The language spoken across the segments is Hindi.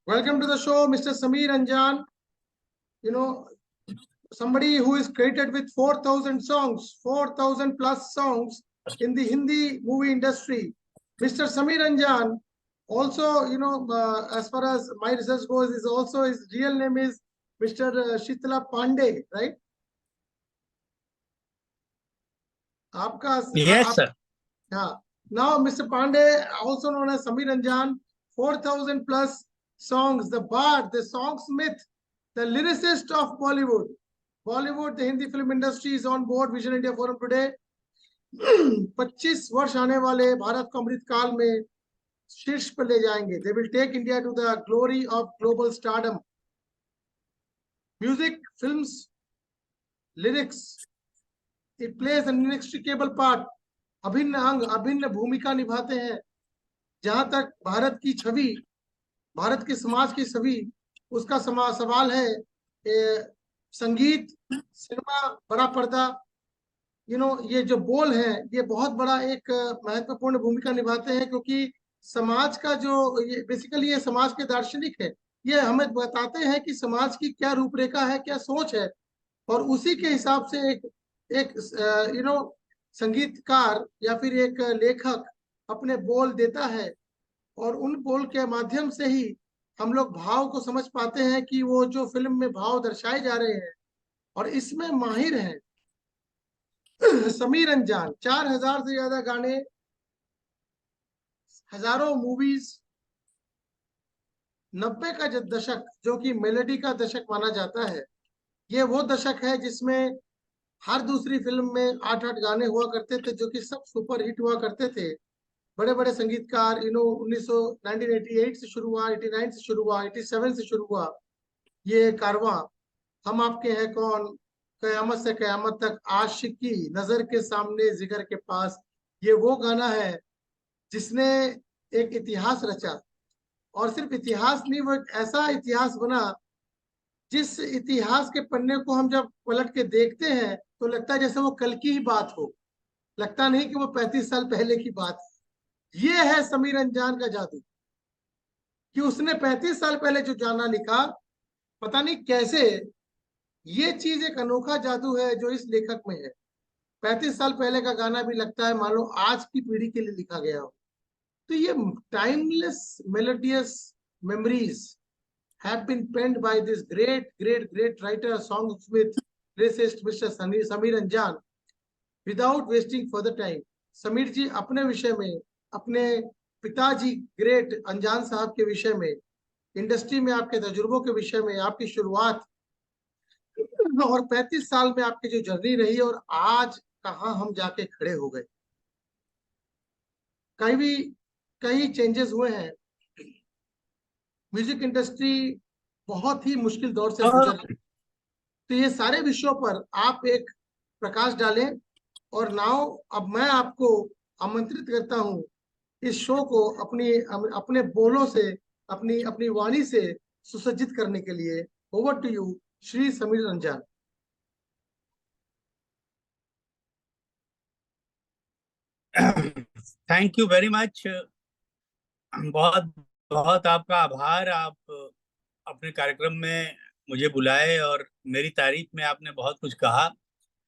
Welcome to the show, Mr. Sameer Anjan. You know, somebody who is credited with 4,000 songs, 4,000 plus songs in the Hindi movie industry. Mr. Sameer Anjan, also, as far as my research goes, is also his real name is Mr. Shitla Pandey, right? Yes, sir. Yeah. Now, Mr. Pandey, also known as Sameer Anjan, 4,000 plus songs, the bard, the songsmith, the lyricist of Bollywood. Bollywood, the Hindi film industry is on board Vision India Forum today. 25 वर्ष आने वाले भारत को अमृत काल में शीर्ष पर ले जाएंगे. They will take India to the glory of global stardom. Music, films, lyrics, it plays an inextricable part. अभिन्न अंग, अभिन्न भूमिका निभाते हैं. जहां तक भारत की छवि, भारत के समाज की छवि, उसका सवाल है. संगीत, सिनेमा, बड़ा पर्दा, ये जो बोल है, ये बहुत बड़ा एक महत्वपूर्ण भूमिका निभाते हैं, क्योंकि समाज का जो ये बेसिकली ये समाज के दार्शनिक है. ये हमें बताते हैं कि समाज की क्या रूपरेखा है, क्या सोच है, और उसी के हिसाब से एक संगीतकार या फिर एक लेखक अपने बोल देता है, और उन बोल के माध्यम से ही हम लोग भाव को समझ पाते हैं कि वो जो फिल्म में भाव दर्शाए जा रहे हैं. और इसमें माहिर हैं समीर अंजान. 4,000 से ज्यादा गाने, हजारों मूवीज. 90 का दशक जो कि मेलोडी का दशक माना जाता है, ये वो दशक है जिसमें हर दूसरी फिल्म में 8-8 गाने हुआ करते थे, जो कि सब सुपर हिट हुआ करते थे. बड़े बड़े संगीतकार 1988 से शुरू हुआ, 89 से शुरू हुआ, 87 से शुरू हुआ ये कारवां. हम आपके हैं कौन, कयामत से कयामत तक, आशिकी, नजर के सामने जिगर के पास. ये वो गाना है जिसने एक इतिहास रचा. और सिर्फ इतिहास नहीं, वो एक ऐसा इतिहास बना जिस इतिहास के पन्ने को हम जब पलट के देखते हैं तो लगता है जैसे वो कल की ही बात हो. लगता नहीं कि वो 35 साल पहले की बात है. ये है समीर अंजान का जादू, कि उसने 35 साल पहले जो गाना लिखा, पता नहीं कैसे, ये चीज एक अनोखा जादू है जो इस लेखक में है. 35 साल पहले का गाना भी लगता है मान लो आज की पीढ़ी के लिए लिखा गया हो. तो ये timeless melodious memories have been penned by this great writer, songsmith, lyricist, Mr. Sameer Anjan. Without wasting further time, Sameer ji अपने विषय में, अपने पिताजी ग्रेट अंजान साहब के विषय में, इंडस्ट्री में आपके तजुर्बों के विषय में, आपकी शुरुआत और 35 साल में आपकी जो जर्नी रही, और आज कहाँ हम जाके खड़े हो गए. कई चेंजेस हुए हैं. म्यूजिक इंडस्ट्री बहुत ही मुश्किल दौर से गुजर रही. तो ये सारे विषयों पर आप एक प्रकाश डालें. और नाउ अब मैं आपको आमंत्रित करता हूं इस शो को अपने बोलों से, अपनी वाणी से सुसज्जित करने के लिए. Over to you Shri Sameer Anjaan. Thank you very much. बहुत बहुत आपका आभार. आप अपने कार्यक्रम में मुझे बुलाए और मेरी तारीफ में आपने बहुत कुछ कहा.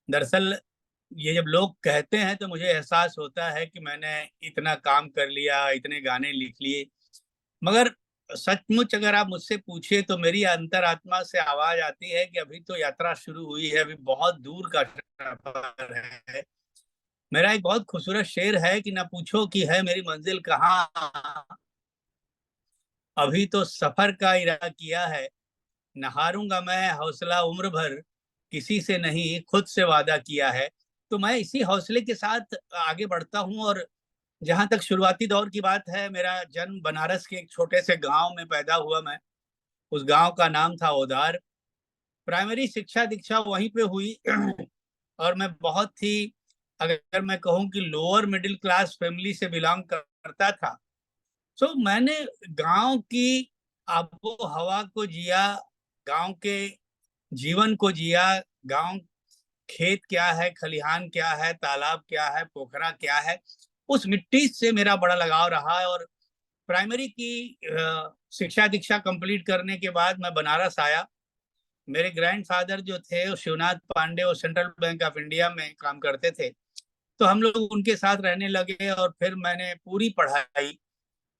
दरअसल ये जब लोग कहते हैं तो मुझे एहसास होता है कि मैंने इतना काम कर लिया, इतने गाने लिख लिए. मगर सचमुच अगर आप मुझसे पूछे तो मेरी अंतरात्मा से आवाज आती है कि अभी तो यात्रा शुरू हुई है, अभी बहुत दूर का सफर है. मेरा एक बहुत खूबसूरत शेर है कि ना पूछो कि है मेरी मंजिल कहाँ, अभी तो सफर का इरादा किया है. न हारूंगा मैं हौसला उम्र भर, किसी से नहीं खुद से वादा किया है. तो मैं इसी हौसले के साथ आगे बढ़ता हूँ. और जहां तक शुरुआती दौर की बात है, मेरा जन्म बनारस के एक छोटे से गांव में पैदा हुआ. मैं उस गांव का नाम था ओदार. प्राइमरी शिक्षा दीक्षा वहीं पे हुई. और मैं बहुत ही, अगर मैं कहूँ कि लोअर मिडिल क्लास फैमिली से बिलोंग करता था. सो मैंने गांव की आबो हवा को जिया, गांव के जीवन को जिया. गांव, खेत क्या है, खलिहान क्या है, तालाब क्या है, पोखरा क्या है, उस मिट्टी से मेरा बड़ा लगाव रहा है. और प्राइमरी की शिक्षा दीक्षा कंप्लीट करने के बाद मैं बनारस आया। मेरे ग्रैंडफादर जो थे वो शिवनाथ पांडे, और सेंट्रल बैंक ऑफ इंडिया में काम करते थे, तो हम लोग उनके साथ रहने लगे। और फिर मैंने पूरी पढ़ाई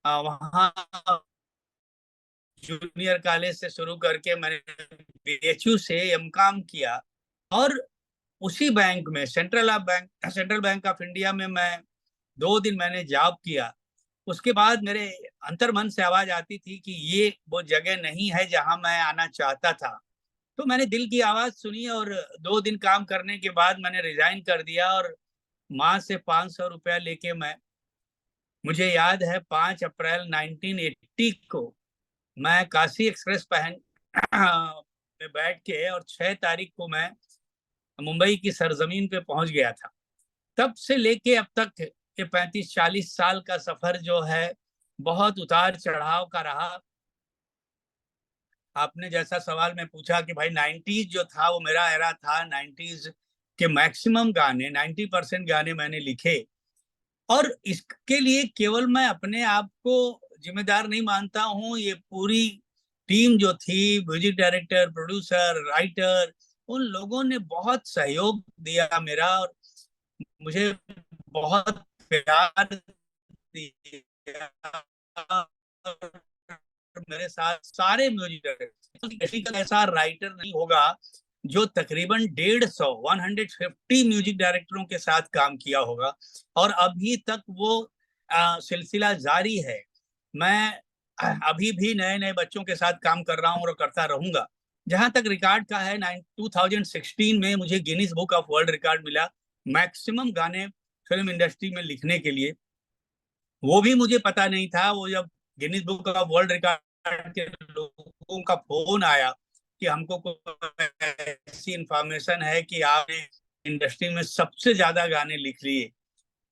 वहाँ जूनियर कॉलेज से शुरू करके मैंने बीएचयू से एमकॉम किया। और उसी बैंक में सेंट्रल बैंक ऑफ इंडिया में मैं 2 दिन मैंने जॉब किया। उसके बाद मेरे अंतर्मन से आवाज आती थी कि ये वो जगह नहीं है जहां मैं आना चाहता था। तो मैंने दिल की आवाज सुनी, और 2 दिन काम करने के बाद मैंने रिजाइन कर दिया। और माँ से 500 रुपया लेके मुझे याद है 5 अप्रैल 1980 को मैं काशी एक्सप्रेस पहन में बैठ के, और 6 तारीख को मैं मुंबई की सरजमीन पे पहुंच गया था। तब से लेके अब तक ये 35-40 साल का सफर जो है, बहुत उतार चढ़ाव का रहा। आपने जैसा सवाल में पूछा कि भाई 90s जो था वो मेरा एरा था। 90s के मैक्सिमम गाने, 90% गाने मैंने लिखे। और इसके लिए केवल मैं अपने आप को जिम्मेदार नहीं मानता हूँ, ये पूरी टीम जो थी, म्यूजिक डायरेक्टर, प्रोड्यूसर, राइटर, उन लोगों ने बहुत सहयोग दिया मेरा, और मुझे बहुत प्यार दिया। मेरे साथ सारे म्यूजिक डायरेक्टर, का ऐसा राइटर नहीं होगा जो तकरीबन 150 म्यूजिक डायरेक्टरों के साथ काम किया होगा, और अभी तक वो सिलसिला जारी है। मैं अभी भी नए नए बच्चों के साथ काम कर रहा हूँ और करता रहूंगा। जहां तक रिकॉर्ड का है, 2016 में मुझे Guinness book of world record मिला मैक्सिमम गाने फिल्म इंडस्ट्री में लिखने के लिए। वो भी मुझे पता नहीं था। वो जब Guinness book of world record के लोगों का फोन आया कि हमको ऐसी इंफॉर्मेशन है कि आपने इंडस्ट्री में सबसे ज्यादा गाने लिख लिए,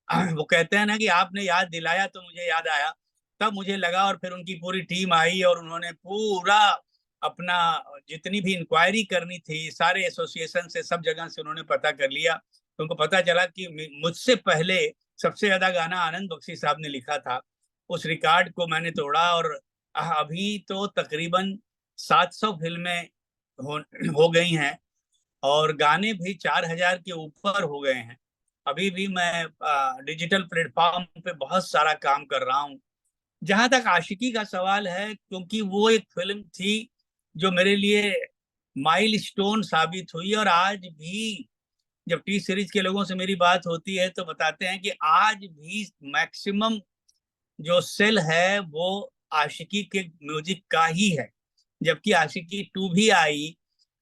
वो कहते हैं ना कि आपने याद दिलाया तो मुझे याद आया। तब मुझे लगा, और फिर उनकी पूरी टीम आई और उन्होंने पूरा अपना जितनी भी इंक्वायरी करनी थी सारे एसोसिएशन से, सब जगह से उन्होंने पता कर लिया। तो उनको पता चला कि मुझसे पहले सबसे ज्यादा गाना आनंद बख्शी साहब ने लिखा था। उस रिकॉर्ड को मैंने तोड़ा, और अभी तो तकरीबन 700 फिल्में हो, हो गई हैं, और गाने भी 4000 के ऊपर हो गए हैं। अभी भी मैं डिजिटल प्लेटफॉर्म पे बहुत सारा काम कर रहा हूँ। जहां तक आशिकी का सवाल है, क्योंकि वो एक फिल्म थी जो मेरे लिए माइल स्टोन साबित हुई, और आज भी जब टी सीरीज के लोगों से मेरी बात होती है तो बताते हैं कि आज भी मैक्सिमम जो सेल है वो आशिकी के म्यूजिक का ही है। जबकि आशिकी 2 भी आई,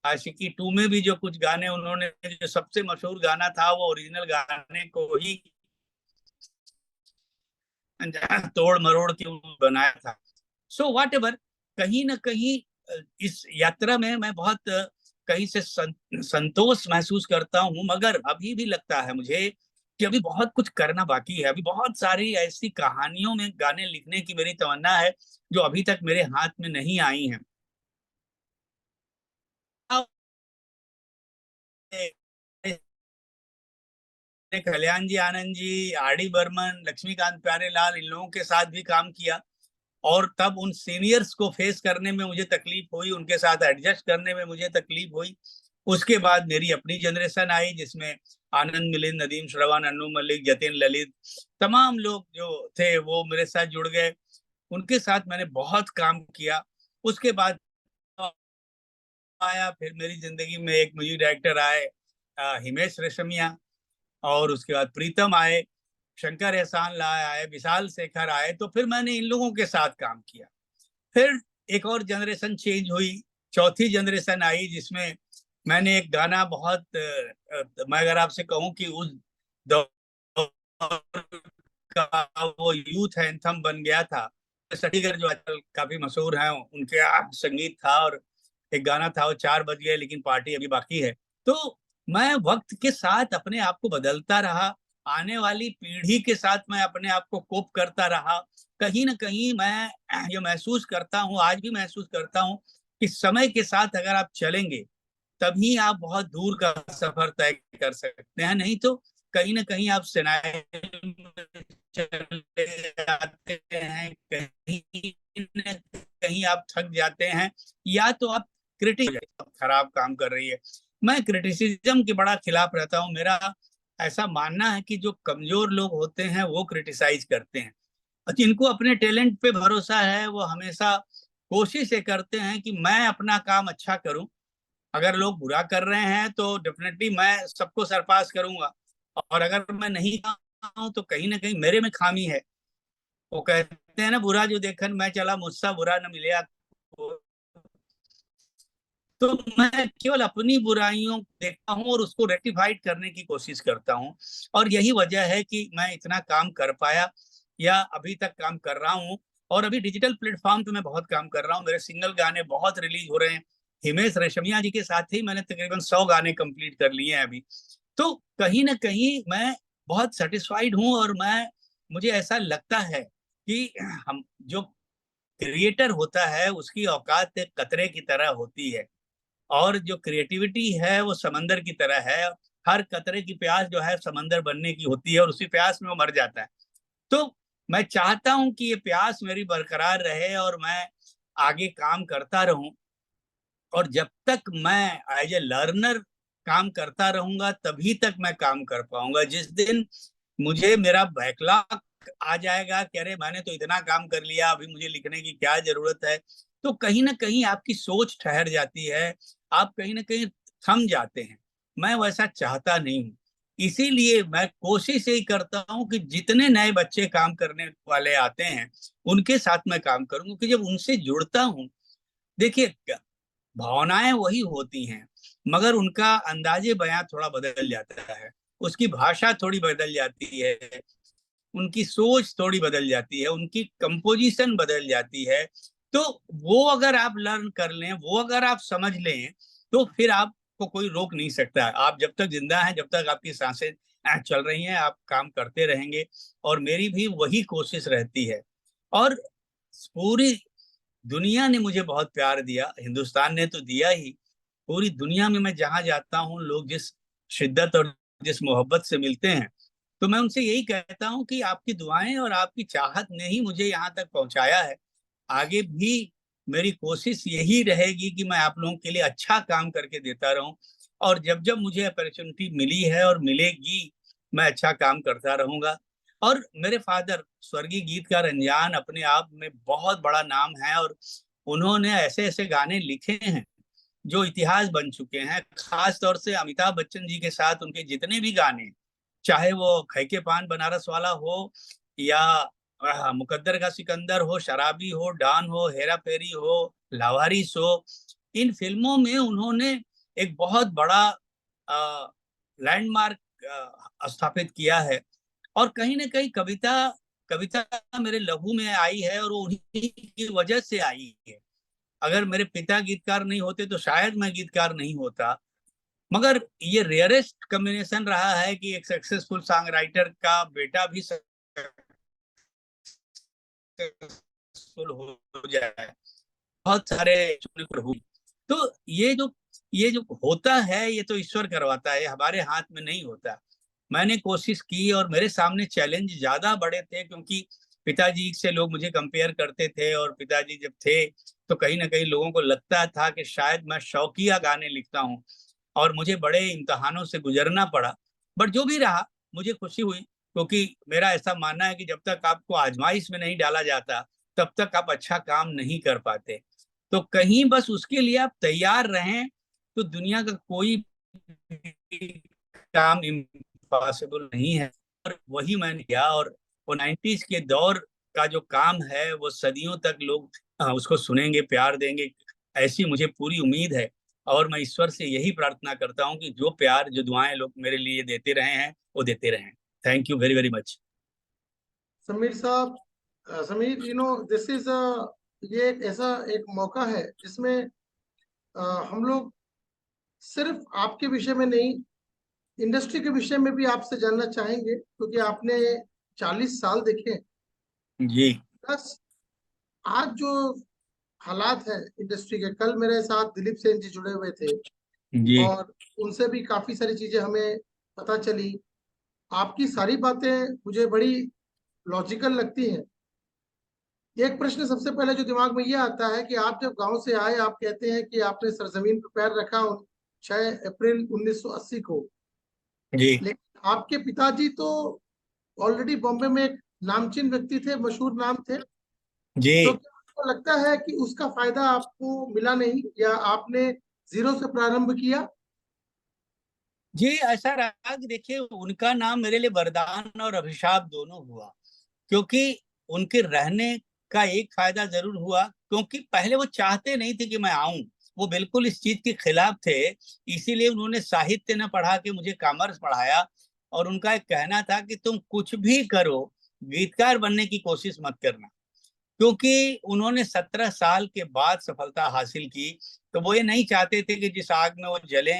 आशिकी 2 में भी जो कुछ गाने उन्होंने, जो सबसे मशहूर गाना था वो ओरिजिनल गाने को ही तोड़ मरोड़ के बनाया था। सो वॉट एवर, कहीं ना कहीं इस यात्रा में मैं बहुत कहीं से संतोष महसूस करता हूँ, मगर अभी भी लगता है मुझे कि अभी बहुत कुछ करना बाकी है। अभी बहुत सारी ऐसी कहानियों में गाने लिखने की मेरी तमन्ना है जो अभी तक मेरे हाथ में नहीं आई हैं। कल्याण जी, आनंद जी, आर डी बर्मन, लक्ष्मीकांत प्यारेलाल, इन लोगों के साथ भी काम किया। और तब उन सीनियर्स को फेस करने में मुझे तकलीफ हुई, उनके साथ एडजस्ट करने में मुझे तकलीफ हुई। उसके बाद मेरी अपनी जनरेशन आई जिसमें आनंद मिलिंद, नदीम श्रवण, अन्नू मलिक, जतिन ललित, तमाम लोग जो थे वो मेरे साथ जुड़ गए। उनके साथ मैंने बहुत काम किया। उसके बाद आया, फिर मेरी जिंदगी में एक म्यूजिक डायरेक्टर आए, हिमेश रेशमिया, और उसके बाद प्रीतम आए, शंकर एहसान ला आए, विशाल शेखर आए। तो फिर मैंने इन लोगों के साथ काम किया। फिर एक और जनरेशन चेंज हुई, चौथी जनरेशन आई जिसमें मैंने एक गाना बहुत मैं अगर आपसे कहूं कि उस दौर का वो यूथ एंथम बन गया था। सटीगर जो आजकल काफी मशहूर हैं, उनके संगीत था, और एक गाना था वो 4 बज गए लेकिन पार्टी अभी बाकी है। तो मैं वक्त के साथ अपने आप को बदलता रहा, आने वाली पीढ़ी के साथ मैं अपने आप को कोप करता रहा। कहीं ना कहीं मैं ये महसूस करता हूँ, आज भी महसूस करता हूँ कि समय के साथ अगर आप चलेंगे तभी आप बहुत दूर का सफर तय कर सकते हैं। नहीं तो कहीं ना कहीं आप सेनाइल में चले जाते हैं, कहीं न कहीं आप थक जाते हैं, या तो आप क्रिटिक खराब काम कर रही है। मैं क्रिटिसिज्म के बड़ा खिलाफ रहता हूँ। मेरा ऐसा मानना है कि जो कमजोर लोग होते हैं वो क्रिटिसाइज करते हैं, और जिनको अपने टैलेंट पे भरोसा है वो हमेशा कोशिश ये करते हैं कि मैं अपना काम अच्छा करूं। अगर लोग बुरा कर रहे हैं तो डेफिनेटली मैं सबको सरपास करूंगा, और अगर मैं नहीं हूं तो कहीं ना कहीं मेरे में खामी है। वो कहते हैं ना, बुरा जो देखन मैं चला, मुझसा बुरा न मिले आपको। तो मैं केवल अपनी बुराइयों को देखता हूँ और उसको रेक्टिफाइड करने की कोशिश करता हूँ। और यही वजह है कि मैं इतना काम कर पाया, या अभी तक काम कर रहा हूँ। और अभी डिजिटल प्लेटफॉर्म पे मैं बहुत काम कर रहा हूँ, मेरे सिंगल गाने बहुत रिलीज हो रहे हैं। हिमेश रेशमिया जी के साथ ही मैंने तकरीबन 100 गाने कंप्लीट कर लिए हैं अभी। तो कहीं ना कहीं मैं बहुत सेटिस्फाइड हूँ, और मुझे ऐसा लगता है कि हम जो क्रिएटर होता है उसकी औकात एक कतरे की तरह होती है, और जो क्रिएटिविटी है वो समंदर की तरह है। हर कतरे की प्यास जो है समंदर बनने की होती है, और उसी प्यास में वो मर जाता है। तो मैं चाहता हूं कि ये प्यास मेरी बरकरार रहे और मैं आगे काम करता रहूं। और जब तक मैं एज ए लर्नर काम करता रहूंगा तभी तक मैं काम कर पाऊंगा। जिस दिन मुझे मेरा बैकलॉग आ जाएगा कि अरे मैंने तो इतना काम कर लिया, अभी मुझे लिखने की क्या जरूरत है, तो कहीं ना कहीं आपकी सोच ठहर जाती है, आप कहीं ना कहीं थम जाते हैं। मैं वैसा चाहता नहीं हूँ। इसीलिए मैं कोशिश यही करता हूँ कि जितने नए बच्चे काम करने वाले आते हैं उनके साथ मैं काम करूँ, क्योंकि जब उनसे जुड़ता हूँ, देखिए भावनाएं वही होती हैं, मगर उनका अंदाजे बयां थोड़ा बदल जाता है, उसकी भाषा थोड़ी बदल जाती है, उनकी सोच थोड़ी बदल जाती है, उनकी कंपोजिशन बदल जाती है। तो वो अगर आप लर्न कर लें, वो अगर आप समझ लें, तो फिर आपको कोई रोक नहीं सकता। आप जब तक जिंदा हैं, जब तक आपकी सांसें चल रही हैं, आप काम करते रहेंगे। और मेरी भी वही कोशिश रहती है। और पूरी दुनिया ने मुझे बहुत प्यार दिया, हिंदुस्तान ने तो दिया ही। पूरी दुनिया में मैं जहां जाता हूँ लोग जिस शिद्दत और जिस मोहब्बत से मिलते हैं, तो मैं उनसे यही कहता हूँ कि आपकी दुआएं और आपकी चाहत ने ही मुझे यहाँ तक पहुंचाया है। आगे भी मेरी कोशिश यही रहेगी कि मैं आप लोगों के लिए अच्छा काम करके देता रहूं। और जब जब मुझे अपॉर्चुनिटी मिली है और मिलेगी, मैं अच्छा काम करता रहूंगा। और मेरे फादर स्वर्गीय गीतकार अंजान अपने आप में बहुत बड़ा नाम है, और उन्होंने ऐसे ऐसे गाने लिखे हैं जो इतिहास बन चुके हैं। खास तौर से अमिताभ बच्चन जी के साथ उनके जितने भी गाने, चाहे वो खै के पान बनारस वाला हो, या मुकद्दर का सिकंदर हो, शराबी हो, डान हो, हेरा फेरी हो, लावारिस हो, इन फिल्मों में उन्होंने एक बहुत बड़ा लैंडमार्क स्थापित किया है। और कहीं ना कहीं कविता कविता मेरे लहू में आई है, और वो उन्हीं की वजह से आई है। अगर मेरे पिता गीतकार नहीं होते तो शायद मैं गीतकार नहीं होता। मगर ये रेयरेस्ट कॉम्बिनेशन रहा है कि एक सक्सेसफुल सॉन्ग राइटर का बेटा भी सक्सेसफुल हो जाए। बहुत सारे हुई। तो ये जो होता है ये तो ईश्वर करवाता है, हमारे हाथ में नहीं होता। मैंने कोशिश की, और मेरे सामने चैलेंज ज्यादा बड़े थे, क्योंकि पिताजी से लोग मुझे कंपेयर करते थे, और पिताजी जब थे तो कहीं ना कहीं लोगों को लगता था कि शायद मैं शौकिया गाने लिखता हूँ, और मुझे बड़े इम्तहानों से गुजरना पड़ा। बट जो भी रहा, मुझे खुशी हुई, क्योंकि मेरा ऐसा मानना है कि जब तक आपको आजमाइश में नहीं डाला जाता तब तक आप अच्छा काम नहीं कर पाते। तो कहीं बस उसके लिए आप तैयार रहें, तो दुनिया का कोई काम इम्पॉसिबल नहीं है। और वही मैंने किया, और वो 90s के दौर का जो काम है वो सदियों तक लोग उसको सुनेंगे, प्यार देंगे, ऐसी मुझे पूरी उम्मीद है। और मैं ईश्वर से यही प्रार्थना करता हूँ कि जो प्यार, जो दुआएं लोग मेरे लिए देते रहे हैं वो देते रहें। Thank you very very much. Sameer साहब, समीर, दिस इज ये एक ऐसा एक मौका है जिसमें हम लोग सिर्फ आपके विषय में नहीं, इंडस्ट्री के विषय में भी आपसे जानना चाहेंगे, क्योंकि आपने 40 साल देखे। जी। प्लस आज जो हालात है इंडस्ट्री के, कल मेरे साथ दिलीप सेन जी जुड़े हुए थे जी। और उनसे भी काफी सारी चीजें हमें पता चली। आपकी सारी बातें मुझे बड़ी लॉजिकल लगती हैं। एक प्रश्न सबसे पहले जो दिमाग में ये आता है कि आप जब गांव से आए, आप कहते हैं कि आपने सरजमीन पर पैर रखा 6 अप्रैल 1980 को, जी लेकिन आपके पिताजी तो ऑलरेडी बॉम्बे में एक नामचीन व्यक्ति थे, मशहूर नाम थे। तो जी क्या आपको लगता है कि उसका फायदा आपको मिला नहीं, या आपने जीरो से प्रारंभ किया? जी, ऐसा रहा कि देखिए, उनका नाम मेरे लिए वरदान और अभिशाप दोनों हुआ। क्योंकि उनके रहने का एक फायदा जरूर हुआ, क्योंकि पहले वो चाहते नहीं थे कि मैं आऊं। वो बिल्कुल इस चीज के खिलाफ थे। इसीलिए उन्होंने साहित्य न पढ़ा के मुझे कॉमर्स पढ़ाया। और उनका एक कहना था कि तुम कुछ भी करो, गीतकार बनने की कोशिश मत करना। क्योंकि उन्होंने 17 साल के बाद सफलता हासिल की, तो वो ये नहीं चाहते थे कि जिस आग में वो जले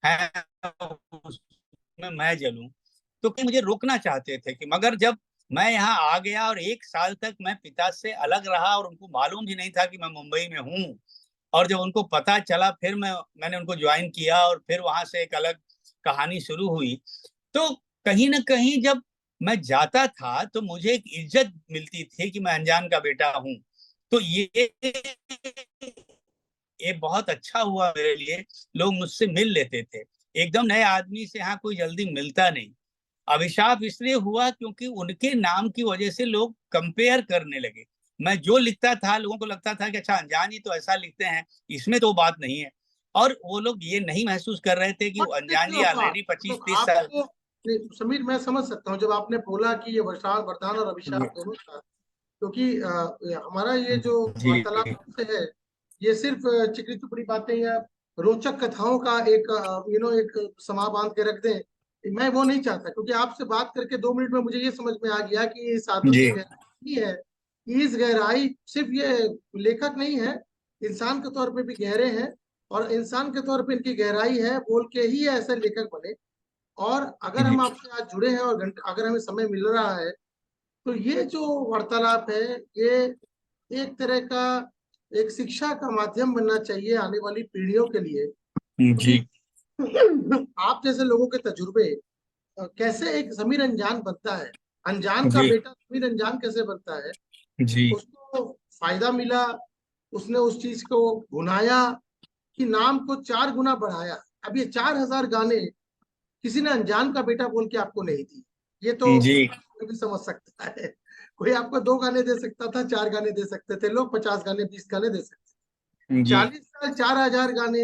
हैं उसमें मैं जलूं। तो कि मुझे रोकना चाहते थे कि, मगर जब मैं यहाँ आ गया और 1 साल तक मैं पिता से अलग रहा और उनको मालूम भी नहीं था कि मैं मुंबई में हूँ। और जब उनको पता चला, फिर मैंने उनको ज्वाइन किया और फिर वहां से एक अलग कहानी शुरू हुई। तो कहीं ना कहीं जब मैं जाता था तो मुझे एक इज्जत मिलती थी कि मैं अनजान का बेटा हूँ। तो ये बहुत अच्छा हुआ मेरे लिए। लोग मुझसे मिल लेते थे। एकदम नए आदमी से यहाँ कोई जल्दी मिलता नहीं। अभिशाप इसलिए हुआ क्योंकि उनके नाम की वजह से लोग कंपेयर करने लगे। मैं जो लिखता था, लोगों को लगता था कि अच्छा, अनजान ही तो ऐसा लिखते हैं, इसमें तो बात नहीं है। और वो लोग ये नहीं महसूस कर रहे थे कि What वो is अनजान जी your part? ऑलरेडी पच्चीस मतलब तीस साल आपको नहीं, समीर, मैं समझ सकता हूँ जब आपने बोला कि ये वरदान वरदान और अभिशाप दोनों था। क्योंकि हमारा ये जो जी वार्तालाप से है, ये सिर्फ चिकनी चुपड़ी बातें या रोचक कथाओं का एक एक समा बांध के रख दें, मैं वो नहीं चाहता। क्योंकि आपसे बात करके 2 मिनट में मुझे ये समझ में आ गया कि इस आदमी जी की गहराई है। कि इस गहराई सिर्फ ये लेखक नहीं है, इंसान के तौर पे भी गहरे हैं। और इंसान के तौर पे इनकी गहराई है, बोल के ही ऐसे लेखक बने। और अगर जी हम आपसे आज जुड़े हैं और घंटे अगर हमें समय मिल रहा है, तो ये जो वार्तालाप है, ये एक तरह का एक शिक्षा का माध्यम बनना चाहिए आने वाली पीढ़ियों के लिए। जी कि आप जैसे लोगों के तजुर्बे, कैसे एक जमीर अनजान बनता है, अनजान का जी बेटा जमीर अनजान कैसे बनता है, जी उसको फायदा मिला, उसने उस चीज को भुनाया, कि नाम को 4 गुना बढ़ाया। अब ये 4,000 गाने किसी ने अनजान का बेटा बोल के आपको नहीं दी। ये तो जी कोई भी समझ सकता है। कोई आपको 2 गाने दे सकता था, 4 गाने दे सकते थे लोग, 50 गाने 20 गाने दे सकते थे। जी 40 साल 4,000 गाने,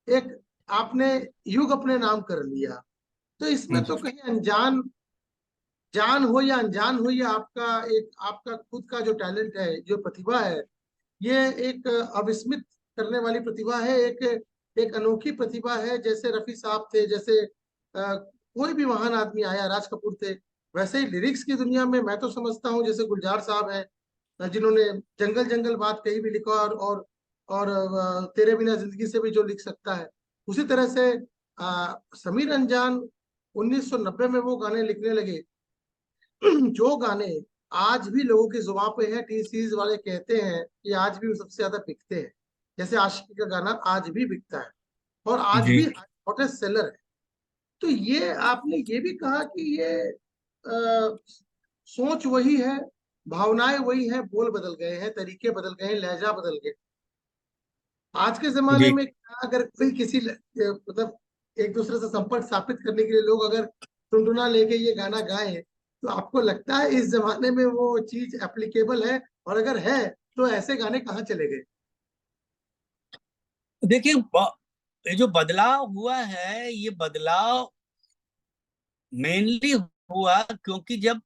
एक आपने युग अपने नाम कर लिया। तो इसमें तो कहीं अनजान जान हो या अनजान हो, ये आपका एक आपका खुद का जो टैलेंट है, जो प्रतिभा है, ये एक अविस्मित करने वाली प्रतिभा है। एक एक अनोखी प्रतिभा है। जैसे रफी साहब थे, जैसे कोई भी महान आदमी आया, राज कपूर थे, वैसे ही लिरिक्स की दुनिया में मैं तो समझता हूँ जैसे गुलजार साहब हैं, जिन्होंने जंगल जंगल बात कहीं भी लिखा। और तेरे बिना जिंदगी से भी जो लिख सकता है। उसी तरह से समीर अनजान 1990 में वो गाने लिखने लगे जो गाने आज भी लोगों की जुबान पे हैं। टी सीरीज वाले कहते हैं कि आज भी वो सबसे ज्यादा बिकते हैं। जैसे आशिकी का गाना आज भी बिकता है और आज जी भी हॉटेस्ट सेलर है। तो ये आपने ये भी कहा कि ये सोच वही है, भावनाएं वही हैं, बोल बदल गए हैं, तरीके बदल गए हैं, लहजा बदल गए। आज के जमाने जी में अगर कोई किसी मतलब एक दूसरे से संपर्क स्थापित करने के लिए लोग अगर टुनटुना लेके ये गाना गाएं, तो आपको लगता है इस जमाने में वो चीज एप्लीकेबल है? और अगर है, तो ऐसे गाने कहाँ चले गए? देखिए, ये जो बदलाव हुआ है, ये बदलाव मेनली हुआ क्योंकि जब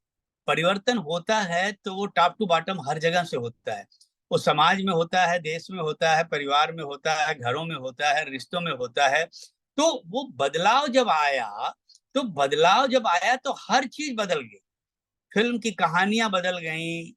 परिवर्तन होता है तो वो टॉप टू बॉटम हर जगह से होता है। वो समाज में होता है, देश में होता है, परिवार में होता है, घरों में होता है, रिश्तों में होता है। तो वो बदलाव जब आया तो हर चीज बदल गई। फिल्म की कहानियां बदल गई,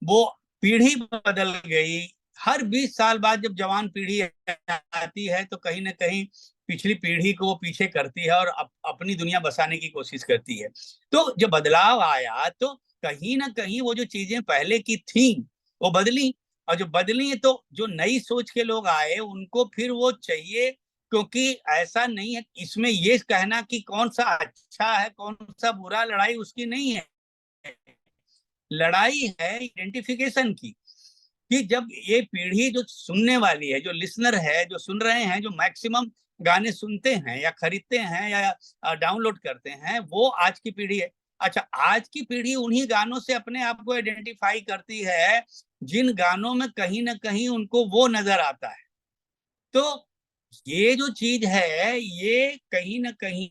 वो पीढ़ी बदल गई। हर 20 साल बाद जब जवान पीढ़ी आती है तो कहीं ना कहीं पिछली पीढ़ी को वो पीछे करती है और अपनी दुनिया बसाने की कोशिश करती है। तो जब बदलाव आया तो कहीं ना कहीं वो जो चीजें पहले की थी वो बदली। और जो बदली तो जो नई सोच के लोग आए उनको फिर वो चाहिए क्योंकि ऐसा नहीं है इसमें ये कहना कि कौन सा अच्छा है कौन सा बुरा, लड़ाई उसकी नहीं है। लड़ाई है आइडेंटिफिकेशन की, कि जब ये पीढ़ी जो सुनने वाली है, जो लिसनर है, जो सुन रहे हैं, जो मैक्सिमम गाने सुनते हैं या खरीदते हैं या डाउनलोड करते हैं, वो आज की पीढ़ी है। अच्छा, आज की पीढ़ी उन्हीं गानों से अपने आप को आइडेंटिफाई करती है जिन गानों में कहीं ना कहीं उनको वो नजर आता है। तो ये जो चीज है ये कहीं ना कहीं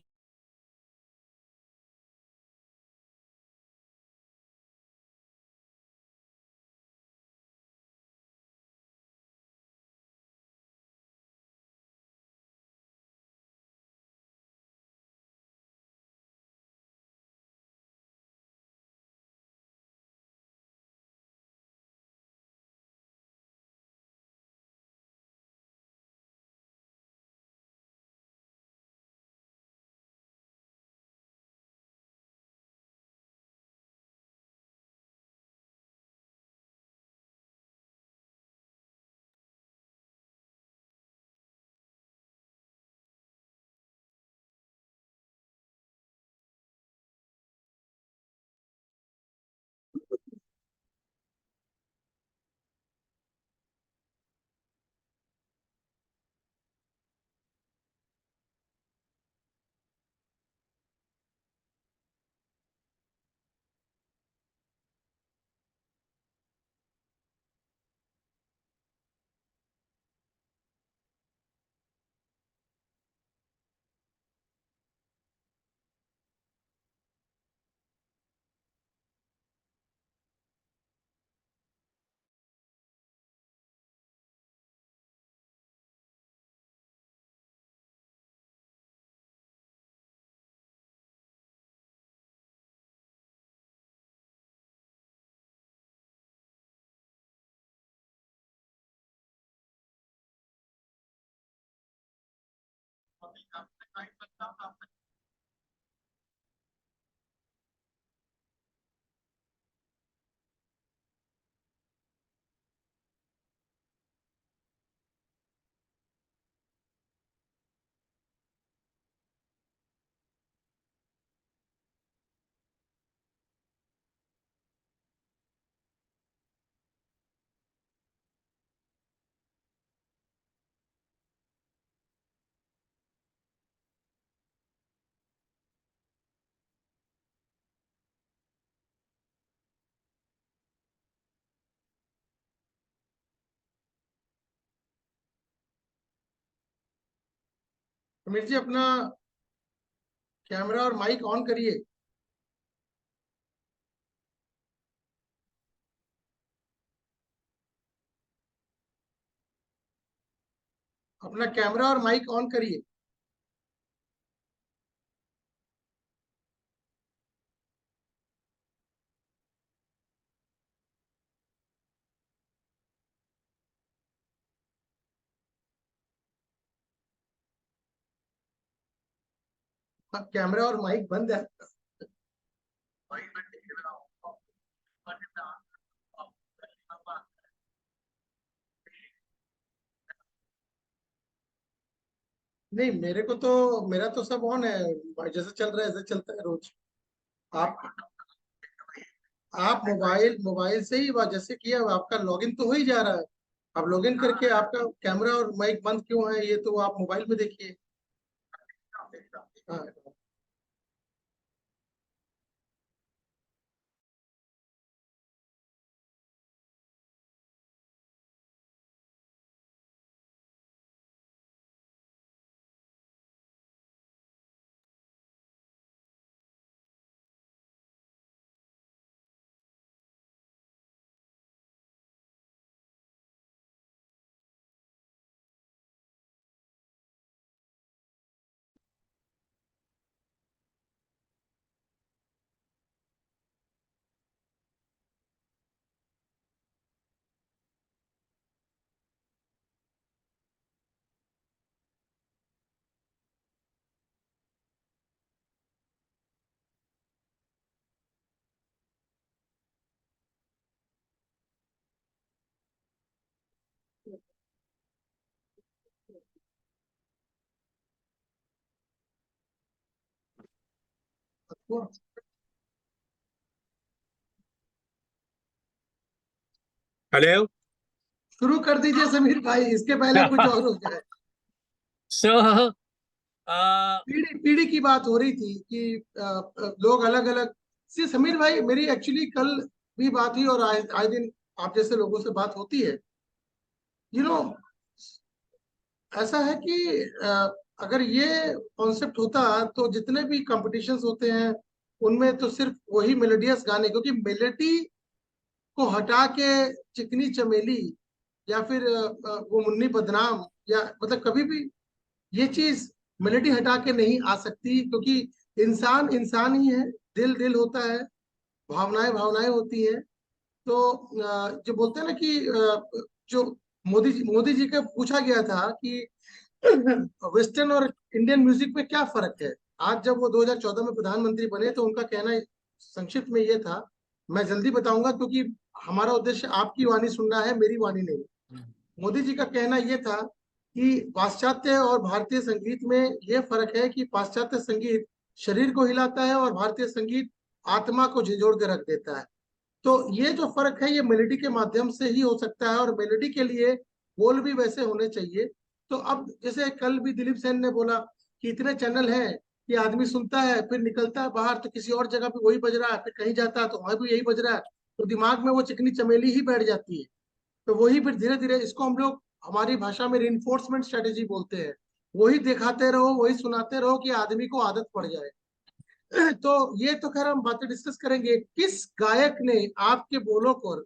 अमित जी, अपना कैमरा और माइक ऑन करिए। अपना कैमरा और माइक ऑन करिए। कैमरा और माइक बंद है। नहीं, मेरे को तो मेरा तो सब ऑन है। जैसे चल रहा है ऐसे चलता है रोज। आप आप मोबाइल मोबाइल से ही जैसे किया आपका लॉगिन तो हो ही जा रहा है। आप लॉगिन करके आपका कैमरा और माइक बंद क्यों है ये तो आप मोबाइल में देखिए। हाँ। हेलो। शुरू कर दीजिए समीर भाई, इसके पहले कुछ और हो जाए। सो पीढ़ी पीढ़ी की बात हो रही थी कि लोग अलग अलग। सी समीर भाई, मेरी एक्चुअली कल भी बात हुई और आए आए दिन आप जैसे लोगों से बात होती है। यू नो, ऐसा है कि अगर ये कॉन्सेप्ट होता तो जितने भी कॉम्पिटिशन्स होते हैं उनमें तो सिर्फ वही मेलोडियस गाने, क्योंकि मेलोडी को हटा के चिकनी चमेली या फिर वो मुन्नी बदनाम, या मतलब कभी भी ये चीज मेलोडी हटा के नहीं आ सकती, क्योंकि इंसान इंसान ही है। दिल दिल होता है, भावनाएं भावनाएं होती हैं। तो जो बोलते हैं ना कि जो मोदी जी का पूछा गया था कि वेस्टर्न और इंडियन म्यूजिक में क्या फर्क है। आज जब वो 2014 में प्रधानमंत्री बने तो उनका कहना संक्षिप्त में ये था, मैं जल्दी बताऊंगा क्योंकि हमारा उद्देश्य आपकी वाणी सुनना है, मेरी वाणी नहीं। मोदी जी का कहना यह था कि पाश्चात्य और भारतीय संगीत में यह फर्क है कि पाश्चात्य संगीत शरीर को हिलाता है और भारतीय संगीत आत्मा को झिझोड़ के रख देता है। तो ये जो फर्क है ये मेलोडी के माध्यम से ही हो सकता है, और मेलोडी के लिए बोल भी वैसे होने चाहिए। तो अब जैसे कल भी दिलीप सेन ने बोला कि इतने चैनल हैं कि आदमी सुनता है, फिर निकलता है बाहर तो किसी और जगह पे वही बज रहा है, फिर कहीं जाता है तो वहां भी यही बज रहा है, तो दिमाग में वो चिकनी चमेली ही बैठ जाती है। तो वही फिर धीरे धीरे इसको हम लोग हमारी भाषा में रिइंफोर्समेंट स्ट्रेटेजी बोलते हैं। वही दिखाते रहो, वही सुनाते रहो कि आदमी को आदत पड़ जाए। तो ये तो खैर हम बातें डिस्कस करेंगे। किस गायक ने आपके बोलों को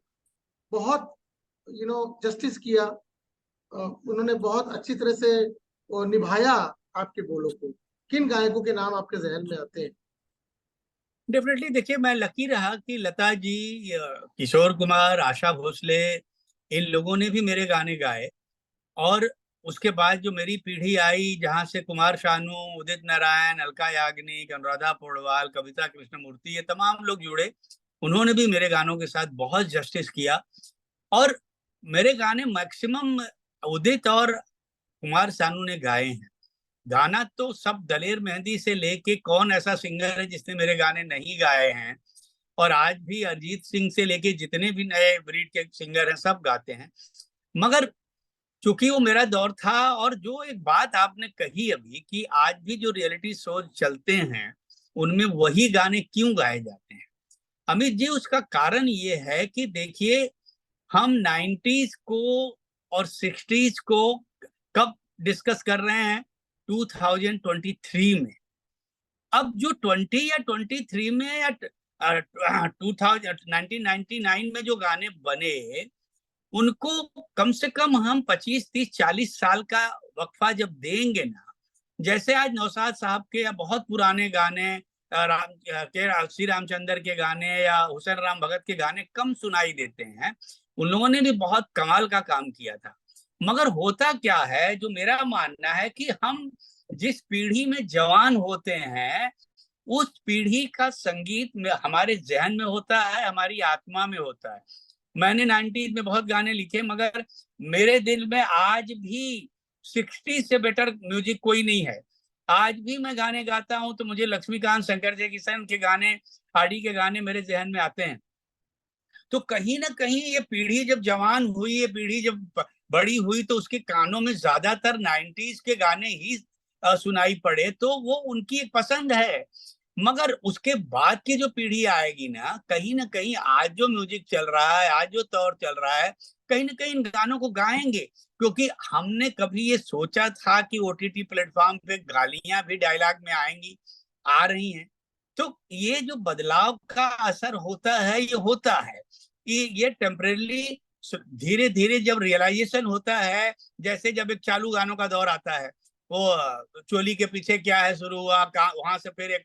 बहुत जस्टिस किया, उन्होंने बहुत अच्छी तरह से वो निभाया आपके बोलों को? किन गायकों के नाम आपके जहन में आते हैं? डेफिनेटली देखिए, मैं लकी रहा कि लता जी, किशोर कुमार, आशा भोसले, इन लोगों ने भी मेरे गाने गाए। और उसके बाद जो मेरी पीढ़ी आई, जहां से कुमार शानू, उदित नारायण, अलका याग्निक, अनुराधा पौडवाल, कविता कृष्णमूर्ति, ये तमाम लोग जुड़े, उन्होंने भी मेरे गानों के साथ बहुत जस्टिस किया। और मेरे गाने मैक्सिमम उदित और कुमार शानू ने गाए हैं। गाना तो सब दलेर मेहंदी से लेके कौन ऐसा सिंगर है जिसने मेरे गाने नहीं गाए हैं। और आज भी अरिजीत सिंह से लेके जितने भी नए ब्रीड के सिंगर हैं सब गाते हैं। मगर चूंकि वो मेरा दौर था, और जो एक बात आपने कही अभी कि आज भी जो रियलिटी शो चलते हैं उनमें वही गाने क्यों गाए जाते हैं, अमित जी, उसका कारण ये है कि देखिए, हम 90s को और 60s को कब डिस्कस कर रहे हैं? 2023 में। अब जो 20 या 23 में या 1999 में जो गाने बने, उनको कम से कम हम 25, 30, 40 साल का वक्फा जब देंगे ना, जैसे आज नौशाद साहब के या बहुत पुराने गाने, राम के श्री रामचंद्र के गाने या हुसैन राम भगत के गाने कम सुनाई देते हैं, उन लोगों ने भी बहुत कमाल का काम किया था। मगर होता क्या है, जो मेरा मानना है कि हम जिस पीढ़ी में जवान होते हैं, उस पीढ़ी का संगीत में हमारे जहन में होता है, हमारी आत्मा में होता है। मैंने 90s में बहुत गाने लिखे, मगर मेरे दिल में आज भी 60s से बेटर म्यूजिक कोई नहीं है। आज भी मैं गाने गाता हूं तो मुझे लक्ष्मीकांत, शंकर जयकिशन के गाने, हार्डी के गाने मेरे जहन में आते हैं। तो कहीं ना कहीं ये पीढ़ी जब जवान हुई, ये पीढ़ी जब बड़ी हुई, तो उसके कानों में ज्यादातर 90s के गाने ही सुनाई पड़े, तो वो उनकी एक पसंद है। मगर उसके बाद की जो पीढ़ी आएगी ना कहीं आज जो म्यूजिक चल रहा है, आज जो दौर चल रहा है, कहीं ना कहीं इन गानों को गाएंगे। क्योंकि हमने कभी ये सोचा था कि ओटीटी प्लेटफॉर्म पे गालियां भी डायलॉग में आएंगी? आ रही हैं। तो ये जो बदलाव का असर होता है, ये होता है कि ये टेम्परेली, धीरे धीरे जब रियलाइजेशन होता है, जैसे जब एक चालू गानों का दौर आता है, वो चोली के पीछे क्या है शुरू हुआ, वहां से फिर एक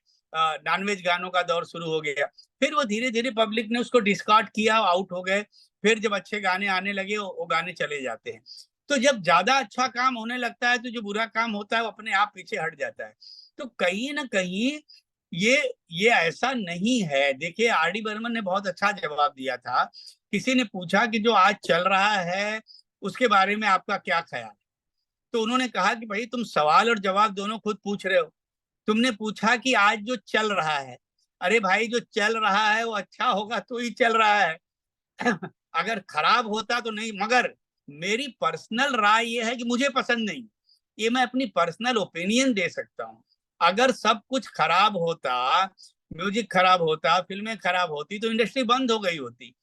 नॉनवेज गानों का दौर शुरू हो गया, फिर वो धीरे धीरे पब्लिक ने उसको डिस्कार्ड किया, आउट हो गए। फिर जब अच्छे गाने आने लगे, वो गाने चले जाते हैं। तो जब ज्यादा अच्छा काम होने लगता है तो जो बुरा काम होता है वो अपने आप पीछे हट जाता है। तो कहीं ना कहीं ये ये ऐसा नहीं है। देखिए, आर डी बर्मन ने बहुत अच्छा जवाब दिया था। किसी ने पूछा कि जो आज चल रहा है उसके बारे में आपका क्या ख्याल है? तो उन्होंने कहा कि भाई, तुम सवाल और जवाब दोनों खुद पूछ रहे हो। तुमने पूछा कि आज जो चल रहा है, अरे भाई, जो चल रहा है वो अच्छा होगा तो ही चल रहा है। अगर खराब होता तो नहीं। मगर मेरी पर्सनल राय ये है कि मुझे पसंद नहीं, ये मैं अपनी पर्सनल ओपिनियन दे सकता हूँ। अगर सब कुछ खराब होता, म्यूजिक खराब होता, फिल्में खराब होती, तो इंडस्ट्री बंद हो गई होती।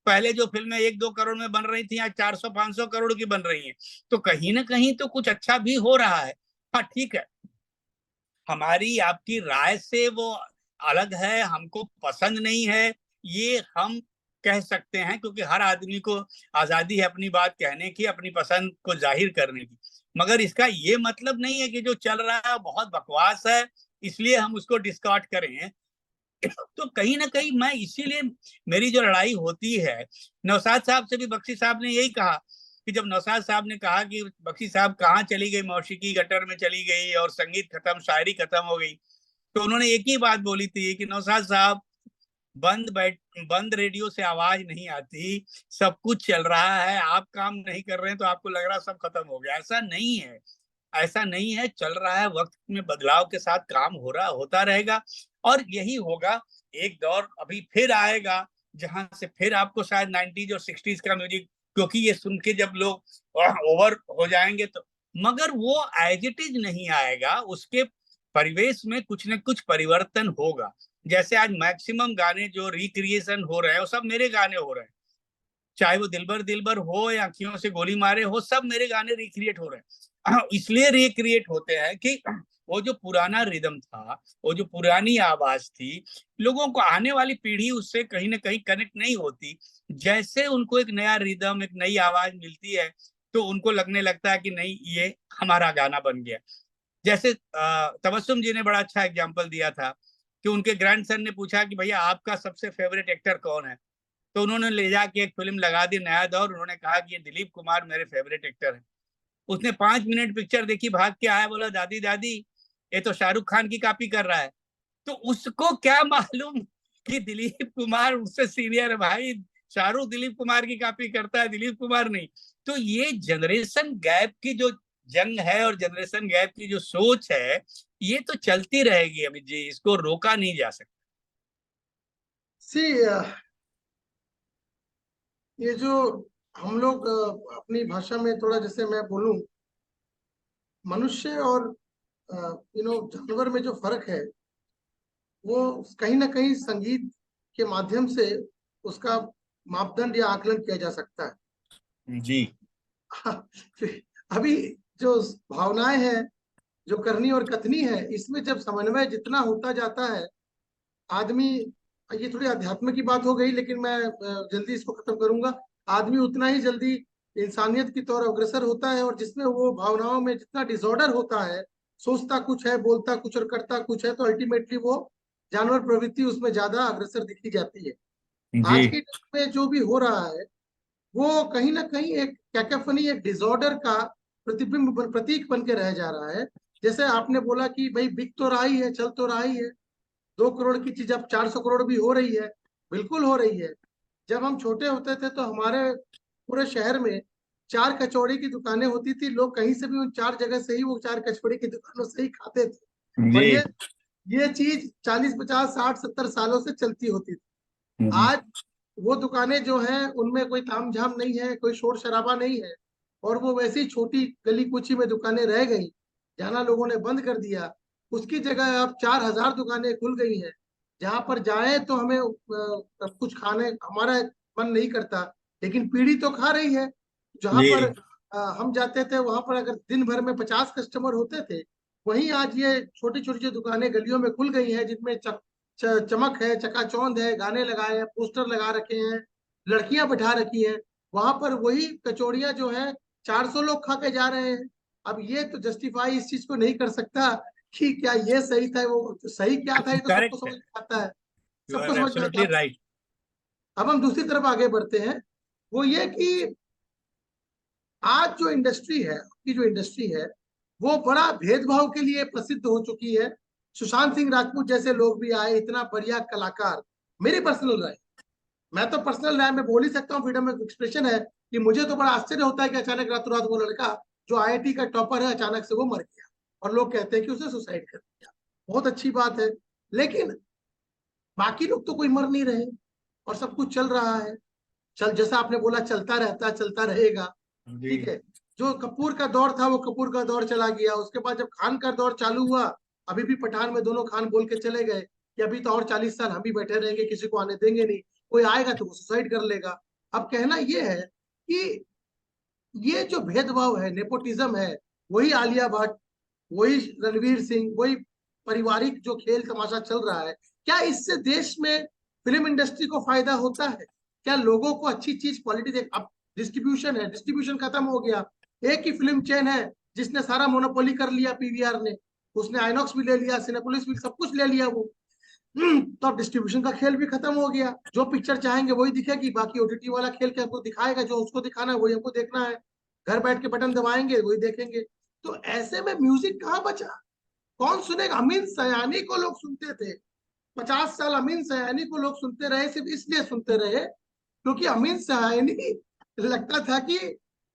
पहले जो फिल्में 1-2 करोड़ में बन रही थी, आज 400-500 करोड़ की बन रही हैं। तो कहीं ना कहीं तो कुछ अच्छा भी हो रहा है। हाँ ठीक है, हमारी आपकी राय से वो अलग है, हमको पसंद नहीं है, ये हम कह सकते हैं, क्योंकि हर आदमी को आजादी है अपनी बात कहने की, अपनी पसंद को जाहिर करने की। मगर इसका ये मतलब नहीं है कि जो चल रहा है बहुत बकवास है, इसलिए हम उसको डिस्कार्ड करें। तो कहीं ना कहीं मैं इसीलिए, मेरी जो लड़ाई होती है, नौशाद साहब से भी बख्शी साहब ने यही कहा कि जब नौशाद साहब ने कहा कि बख्शी साहब कहाँ चली गई, मौसीकी गटर में चली गई और संगीत खत्म, शायरी खत्म हो गई, तो उन्होंने एक ही बात बोली थी कि नौशाद साहब, बंद रेडियो से आवाज नहीं आती, सब कुछ चल रहा है, आप काम नहीं कर रहे हैं तो आपको लग रहा है सब खत्म हो गया। ऐसा नहीं है, ऐसा नहीं है, चल रहा है, वक्त में बदलाव के साथ काम हो रहा होता रहेगा और यही होगा। एक दौर अभी फिर आएगा जहां से फिर आपको शायद 90s और 60s का म्यूजिक, क्योंकि ये सुन के जब लोग ओवर हो जाएंगे तो, मगर वो एज इट इज नहीं आएगा, उसके परिवेश में कुछ न कुछ परिवर्तन होगा। जैसे आज मैक्सिमम गाने जो रिक्रिएशन हो रहे हैं वो सब मेरे गाने हो रहे हैं, चाहे वो दिलबर दिलबर हो या अखियों से गोली मारे हो, सब मेरे गाने रिक्रिएट हो रहे हैं। इसलिए रिक्रिएट होते हैं कि वो जो पुराना रिदम था, वो जो पुरानी आवाज थी, लोगों को, आने वाली पीढ़ी उससे कहीं ना कहीं कनेक्ट नहीं होती। जैसे उनको एक नया रिदम, एक नई आवाज मिलती है, तो उनको लगने लगता है कि नहीं, ये हमारा गाना बन गया। जैसे तबस्सुम जी ने बड़ा अच्छा एग्जाम्पल दिया था कि उनके ग्रैंडसन ने पूछा कि भैया आपका सबसे फेवरेट एक्टर कौन है, तो उन्होंने ले जाके एक फिल्म लगा दी, नया दौर, उन्होंने कहा कि ये दिलीप कुमार मेरे फेवरेट एक्टर है। उसने 5 मिनट पिक्चर देखी, भाग के आया, बोला दादी दादी, ये तो शाहरुख खान की कॉपी कर रहा है। तो उसको क्या मालूम कि दिलीप कुमार उससे सीनियर है भाई, शाहरुख दिलीप कुमार की कॉपी करता है, दिलीप कुमार नहीं। तो ये जनरेशन गैप की जो जंग है और जनरेशन गैप की जो सोच है, ये तो चलती रहेगी अमित जी, इसको रोका नहीं जा सकता। सी ये जो हम लोग अपनी भाषा में थोड़ा, जैसे मैं बोलूं, मनुष्य और जानवर में जो फर्क है, वो कहीं ना कहीं संगीत के माध्यम से उसका मापदंड या आकलन किया जा सकता जी है। अभी जो भावनाएं हैं, जो करनी और कथनी है, इसमें जब समन्वय जितना होता जाता है, आदमी, ये थोड़ी अध्यात्म की बात हो गई, लेकिन मैं जल्दी इसको खत्म करूंगा। आदमी उतना ही जल्दी इंसानियत की तरफ अग्रसर होता है, और जिसमें वो भावनाओं में जितना डिसऑर्डर होता है, सोचता कुछ है, बोलता कुछ और करता कुछ है, तो अल्टीमेटली वो जानवर प्रवृत्ति उसमें ज्यादा अग्रसर दिखी जाती है। जी आज के टाइम में जो भी हो रहा है, वो कहीं ना कहीं एक कैकोफनी, एक डिसऑर्डर का प्रतीक बन के रह जा रहा है। जैसे आपने बोला कि भाई बिक तो रहा ही है, चल तो रहा ही है, 2 करोड़ की चीज अब 400 करोड़ भी हो रही है। बिल्कुल हो रही है। जब हम छोटे होते थे तो हमारे पूरे शहर में 4 कचौड़ी की दुकानें होती थी, लोग कहीं से भी उन 4 जगह से ही वो 4 कचौड़ी की दुकानों से ही खाते थे। और जी ये चीज 40, 50, 60, 70 सालों से चलती होती थी। जी आज वो दुकानें जो हैं, उनमें कोई तामझाम नहीं है, कोई शोर शराबा नहीं है, और वो वैसी छोटी गली कुची में दुकानें रह गई, जाना लोगों ने बंद कर दिया। उसकी जगह अब 4,000 दुकानें खुल गई हैं, जहां पर जाए तो हमें कुछ खाने हमारा मन नहीं करता, लेकिन पीढ़ी तो खा रही है। जहां पर जी हम जाते थे, वहां पर अगर दिन भर में 50 कस्टमर होते थे, वहीं आज ये छोटी छोटी जो दुकानें गलियों में खुल गई हैं, जिनमें चमक है, चकाचौंध है, गाने लगाए हैं, पोस्टर लगा रखे हैं, लड़कियां बैठा रखी हैं, वहां पर वही कचौड़ियां जो है 400 लोग खा के जा रहे हैं। अब ये तो जस्टिफाई इस चीज को नहीं कर सकता कि क्या ये सही था, वो सही क्या था, ये तो सबको करेक्ट समझ है, में आता है, यू सबको आर समझ में आता एब्सोल्युटली है। राइट। अब हम दूसरी तरफ आगे बढ़ते हैं। वो ये कि आज जो इंडस्ट्री है, की जो इंडस्ट्री है, वो बड़ा भेदभाव के लिए प्रसिद्ध हो चुकी है। सुशांत सिंह राजपूत जैसे लोग भी आए, इतना बढ़िया कलाकार। मेरी पर्सनल राय, मैं तो पर्सनल राय में बोल ही सकता हूँ, फ्रीडम ऑफ एक्सप्रेशन है, कि मुझे तो बड़ा आश्चर्य होता है कि अचानक रातों रात वो लड़का जो आईआईटी का टॉपर है, अचानक से वो मर गया, और लोग कहते हैं कि उसने सुसाइड कर दिया। बहुत अच्छी बात है, लेकिन बाकी लोग तो कोई मर नहीं रहे और सब कुछ चल रहा है। चल, जैसा आपने बोला, चलता रहता, चलता रहेगा। जी। ठीक है। जो कपूर का दौर था वो कपूर का दौर चला गया। उसके बाद जब खान का दौर चालू हुआ, अभी भी पठान में दोनों खान बोल के चले गए कि अभी तो और 40 साल हम भी बैठे रहेंगे, किसी को आने देंगे नहीं, कोई आएगा तो वो सुसाइड कर लेगा। अब कहना ये है कि ये जो भेदभाव है, नेपोटिज्म है, वही आलिया भट्ट, वही रणवीर सिंह, वही पारिवारिक जो खेल तमाशा चल रहा है, क्या इससे देश में फिल्म इंडस्ट्री को फायदा होता है? क्या लोगों को अच्छी चीज, क्वालिटी देख, अब डिस्ट्रीब्यूशन है, डिस्ट्रीब्यूशन खत्म हो गया। एक ही फिल्म चेन है जिसने सारा मोनोपोली कर लिया, पीवीआर ने। उसने आइनॉक्स भी ले लिया, सिनेपोलिस भी, सब कुछ ले लिया वो। तो अब डिस्ट्रीब्यूशन का खेल भी खत्म हो गया। जो पिक्चर चाहेंगे वही दिखेगी, बाकी ओटीटी वाला खेल के हमको दिखाएगा, जो उसको दिखाना है वही हमको देखना है। घर बैठ के बटन दबाएंगे वही देखेंगे। तो ऐसे में म्यूजिक कहाँ बचा? कौन सुनेगा? अमीन सयानी को लोग सुनते थे। 50 साल अमीन सयानी को लोग सुनते रहे, सिर्फ इसलिए सुनते रहे क्योंकि अमीन सयानी, लगता था कि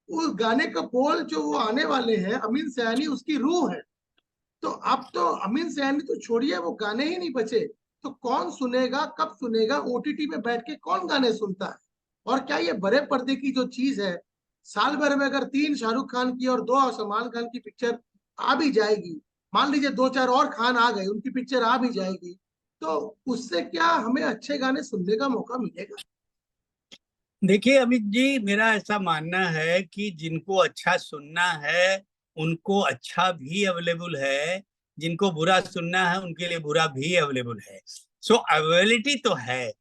उस गाने का बोल जो वो आने वाले हैं, अमीन सयानी उसकी रूह है। तो अब तो अमीन सयानी तो छोड़िए, वो गाने ही नहीं बचे। तो कौन सुनेगा, कब सुनेगा? ओटीटी में बैठ के कौन गाने सुनता है? और क्या ये बड़े पर्दे की जो चीज है, साल भर में अगर 3 शाहरुख खान की और 2 सलमान खान की पिक्चर आ भी जाएगी, मान लीजिए 2-4 और खान आ गए, उनकी पिक्चर आ भी जाएगी, तो उससे क्या हमें अच्छे गाने सुनने का मौका मिलेगा? देखिए अमित जी, मेरा ऐसा मानना है कि जिनको अच्छा सुनना है उनको अच्छा भी अवेलेबल है, जिनको बुरा सुनना है उनके लिए बुरा भी अवेलेबल है। सो अवेलेबिलिटी तो है,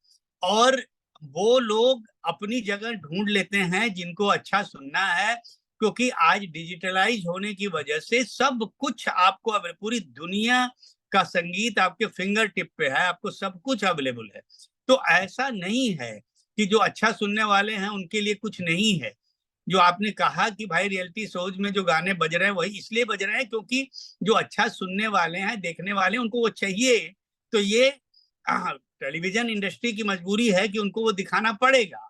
और वो लोग अपनी जगह ढूंढ लेते हैं जिनको अच्छा सुनना है, क्योंकि आज डिजिटलाइज होने की वजह से सब कुछ आपको, पूरी दुनिया का संगीत आपके फिंगर टिप पे है, आपको सब कुछ अवेलेबल है। तो ऐसा नहीं है कि जो अच्छा सुनने वाले हैं उनके लिए कुछ नहीं है। जो आपने कहा कि भाई रियलिटी शोज में जो गाने बज रहे हैं वही इसलिए बज रहे हैं क्योंकि जो अच्छा सुनने वाले हैं, देखने वाले हैं, उनको वो चाहिए। तो ये टेलीविजन इंडस्ट्री की मजबूरी है कि उनको वो दिखाना पड़ेगा।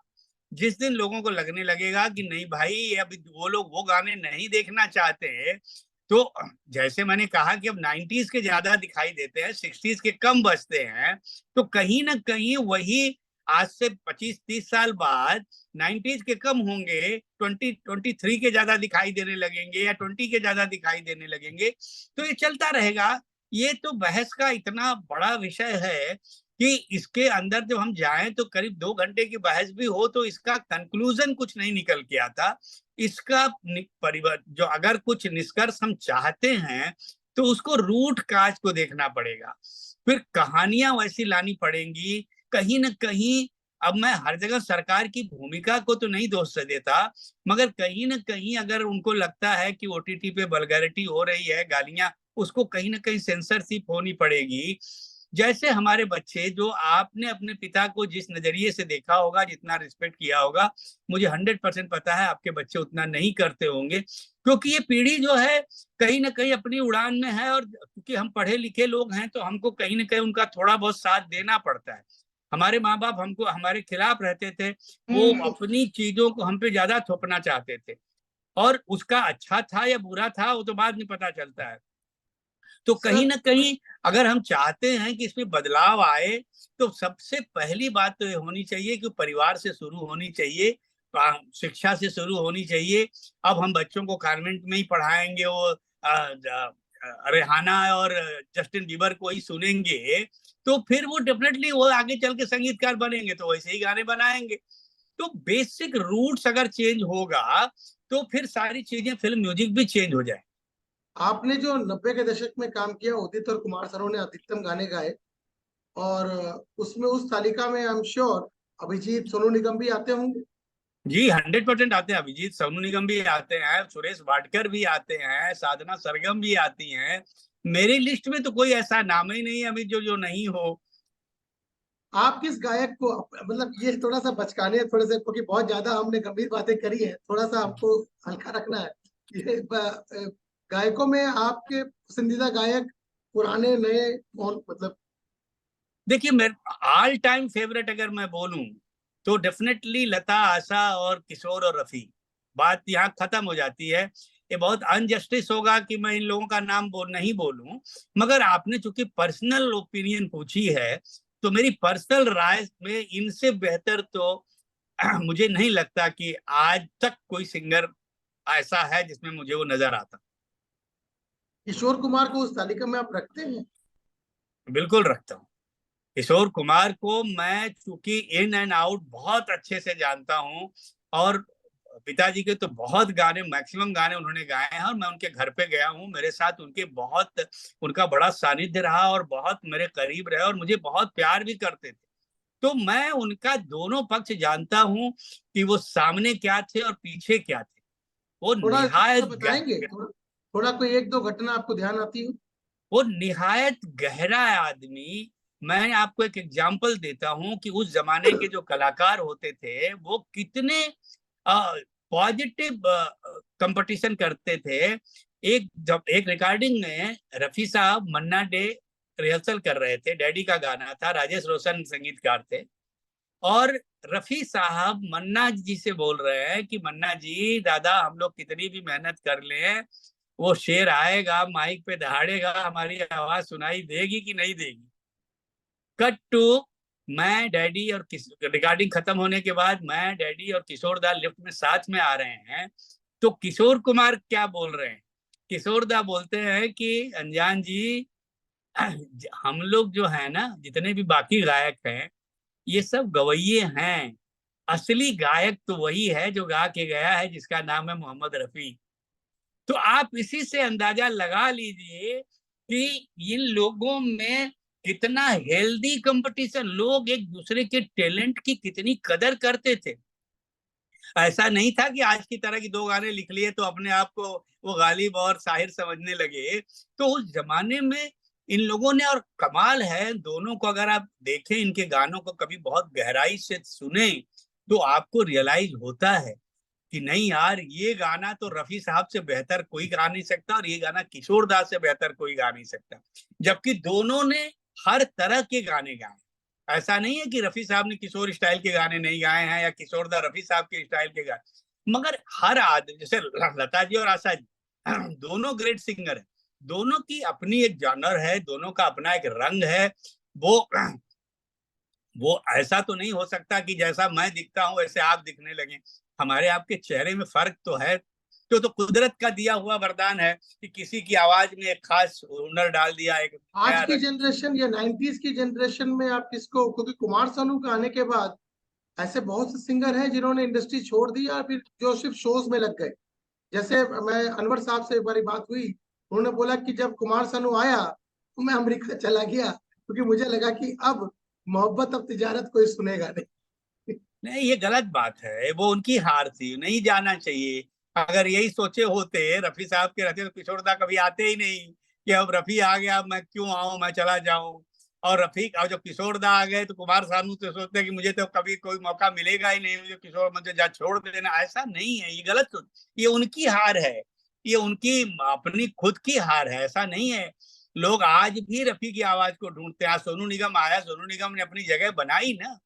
जिस दिन लोगों को लगने लगेगा कि नहीं भाई, अब वो लोग वो गाने नहीं देखना चाहते हैं, तो जैसे मैंने कहा कि अब 90s के ज्यादा दिखाई देते हैं, 60s के कम बजते हैं, तो कहीं ना कहीं वही आज से 25-30 साल बाद 90s के कम होंगे, 2023 के ज्यादा दिखाई देने लगेंगे या 20 के ज्यादा दिखाई देने लगेंगे। तो ये चलता रहेगा। ये तो बहस का इतना बड़ा विषय है कि इसके अंदर जब हम जाएं तो करीब 2 घंटे की बहस भी हो तो इसका कंक्लूजन कुछ नहीं निकल के आता। इसका जो अगर कुछ निष्कर्ष हम चाहते हैं तो उसको रूट काज को देखना पड़ेगा, फिर कहानियां वैसी लानी पड़ेंगी। कहीं ना कहीं, अब मैं हर जगह सरकार की भूमिका को तो नहीं दोष देता, मगर कहीं ना कहीं अगर उनको लगता है कि ओटीटी पे वल्गैरिटी हो रही है, गालियां, उसको कहीं ना कहीं सेंसरशिप होनी पड़ेगी। जैसे हमारे बच्चे, जो आपने अपने पिता को जिस नजरिए से देखा होगा, जितना रिस्पेक्ट किया होगा, मुझे 100% पता है आपके बच्चे उतना नहीं करते होंगे, क्योंकि ये पीढ़ी जो है कहीं ना कहीं अपनी उड़ान में है, और क्योंकि हम पढ़े लिखे लोग हैं तो हमको कहीं ना कहीं उनका थोड़ा बहुत साथ देना पड़ता है। हमारे माँ बाप हमको हमारे खिलाफ रहते थे, वो अपनी चीजों को हम पे ज्यादा थोपना चाहते थे, और उसका अच्छा था या बुरा था वो तो बाद में पता चलता है। तो कहीं सर, ना कहीं अगर हम चाहते हैं कि इसमें बदलाव आए, तो सबसे पहली बात तो ये होनी चाहिए कि परिवार से शुरू होनी चाहिए, शिक्षा से शुरू होनी चाहिए। अब हम बच्चों को कॉन्वेंट में ही पढ़ाएंगे, वो रेहाना और जस्टिन बीबर को ही सुनेंगे, तो फिर वो डेफिनेटली वो आगे चल के संगीतकार बनेंगे तो वैसे ही गाने बनाएंगे। तो बेसिक रूट्स अगर चेंज होगा तो फिर सारी चीजें, फिल्म म्यूजिक भी चेंज हो जाए। आपने जो 90 के दशक में काम किया, उदित और कुमार सरों ने अधिकतम गाने गाए, और उसमें उस तालिका में I am sure Abhijeet, Sonu Nigam भी आते होंगे। जी 100% आते हैं, अभिजीत, सोनू निगम भी आते हैं, सुरेश वाडकर भी आते हैं, साधना सरगम भी आती हैं। मेरी लिस्ट में तो कोई ऐसा नाम ही नहीं है अभी जो जो नहीं हो। आप किस गायक को, मतलब ये थोड़ा सा बचकाने, थोड़े से, क्योंकि बहुत ज्यादा हमने गंभीर बातें करी है, थोड़ा सा हमको हल्का रखना है। ये गायकों में आपके पसंदीदा गायक, पुराने नए, कौन, मतलब? देखिए, मेरे ऑल टाइम फेवरेट अगर मैं बोलूं तो डेफिनेटली लता, आशा और किशोर और रफी। बात यहाँ खत्म हो जाती है। ये बहुत अनजस्टिस होगा कि मैं इन लोगों का नाम नहीं बोलूं, मगर आपने चूंकि पर्सनल ओपिनियन पूछी है, तो मेरी पर्सनल राय में इनसे बेहतर तो मुझे नहीं लगता कि आज तक कोई सिंगर ऐसा है जिसमें मुझे वो नजर आता। किशोर कुमार को उस तालिका में आप रखते हैं? बिल्कुल रखता हूँ। किशोर कुमार को मैं चूंकि इन एंड आउट बहुत अच्छे से जानता हूँ, और पिताजी के तो बहुत गाने, मैक्सिमम गाने उन्होंने गाए हैं, और मैं उनके घर पे गया हूँ, मेरे साथ उनके बहुत, उनका बड़ा सानिध्य रहा और बहुत मेरे करीब रहे और मुझे बहुत प्यार भी करते थे। तो मैं उनका दोनों पक्ष जानता हूँ कि वो सामने क्या थे और पीछे क्या थे। वो थोड़ा थोड़ा निहायत बताएंगे, थोड़ा कोई एक दो घटना आपको ध्यान आती हो? वो निहायत गहरा आदमी। मैं आपको एक एग्जांपल देता हूं कि उस जमाने के जो कलाकार होते थे वो कितने पॉजिटिव कंपटीशन करते थे। एक जब एक रिकॉर्डिंग में रफी साहब मन्ना डे रिहर्सल कर रहे थे, डैडी का गाना था, राजेश रोशन संगीतकार थे, और रफी साहब मन्ना जी से बोल रहे हैं कि मन्ना जी, दादा हम लोग कितनी भी मेहनत कर लें, वो शेर आएगा माइक पे दहाड़ेगा, हमारी आवाज सुनाई देगी कि नहीं देगी। कट टू, मैं डैडी और रिकॉर्डिंग खत्म होने के बाद मैं डैडी और किशोर दा लिफ्ट में साथ में आ रहे हैं, तो किशोर कुमार क्या बोल रहे हैं, किशोर दा बोलते हैं कि अनजान जी, हम लोग जो है ना, जितने भी बाकी गायक हैं, ये सब गवैये हैं, असली गायक तो वही है जो गा के गया है, जिसका नाम है मोहम्मद रफी। तो आप इसी से अंदाजा लगा लीजिए कि इन लोगों में कितना हेल्दी कंपटीशन, लोग एक दूसरे के टैलेंट की कितनी कदर करते थे। ऐसा नहीं था कि आज की तरह की दो गाने लिख लिए तो अपने आप को वो गालिब और साहिर समझने लगे। तो उस जमाने में इन लोगों ने, और कमाल है दोनों को, अगर आप देखें इनके गानों को कभी बहुत गहराई से सुने तो आपको रियलाइज होता है कि नहीं यार, ये गाना तो रफी साहब से बेहतर कोई गा नहीं सकता, और ये गाना किशोर दा से बेहतर कोई गा नहीं सकता। जबकि दोनों ने हर तरह के गाने गाए। ऐसा नहीं है कि रफी साहब ने किशोर स्टाइल के गाने नहीं गाए हैं या किशोर दा रफी साहब के स्टाइल के गाए, मगर हर आदमी, जैसे लता जी और आशा जी, दोनों ग्रेट सिंगर है, दोनों की अपनी एक जॉनर है, दोनों का अपना एक रंग है। वो वो ऐसा तो नहीं हो सकता कि जैसा मैं दिखता हूं वैसे आप दिखने लगे। हमारे आपके चेहरे में फर्क तो है। तो कुदरत का दिया हुआ वरदान है कि किसी की आवाज में एक खास हुनर डाल दिया, एक आज नया की रंग। जनरेशन या 90s की जनरेशन में आप किसको, क्योंकि कुमार सानू का आने के बाद ऐसे बहुत से सिंगर हैं जिन्होंने इंडस्ट्री छोड़ दी और फिर जो सिर्फ शोज में लग गए। जैसे मैं अनवर साहब से एक बारी बात हुई, उन्होंने बोला कि जब कुमार सानू आया तो मैं अमेरिका चला गया, क्योंकि मुझे लगा कि अब मोहब्बत, अब तिजारत कोई सुनेगा नहीं। नहीं, ये गलत बात है, वो उनकी हार थी, नहीं जाना चाहिए। अगर यही सोचे होते, रफी साहब के रहते तो किशोर दा कभी आते ही नहीं कि अब रफी आ गया मैं क्यों आऊं, मैं चला जाऊं। और रफी, और जब किशोर दा आ गए तो कुमार सानू तो सोचते कि मुझे तो कभी कोई मौका मिलेगा ही नहीं, मुझे किशोर, मुझे जा छोड़ देना। ऐसा नहीं है, ये गलत सोच, ये उनकी हार है, ये उनकी अपनी खुद की हार है, ऐसा नहीं है। लोग आज भी रफी की आवाज को ढूंढते हैं। आज सोनू निगम आया, सोनू निगम ने अपनी जगह बनाई ना,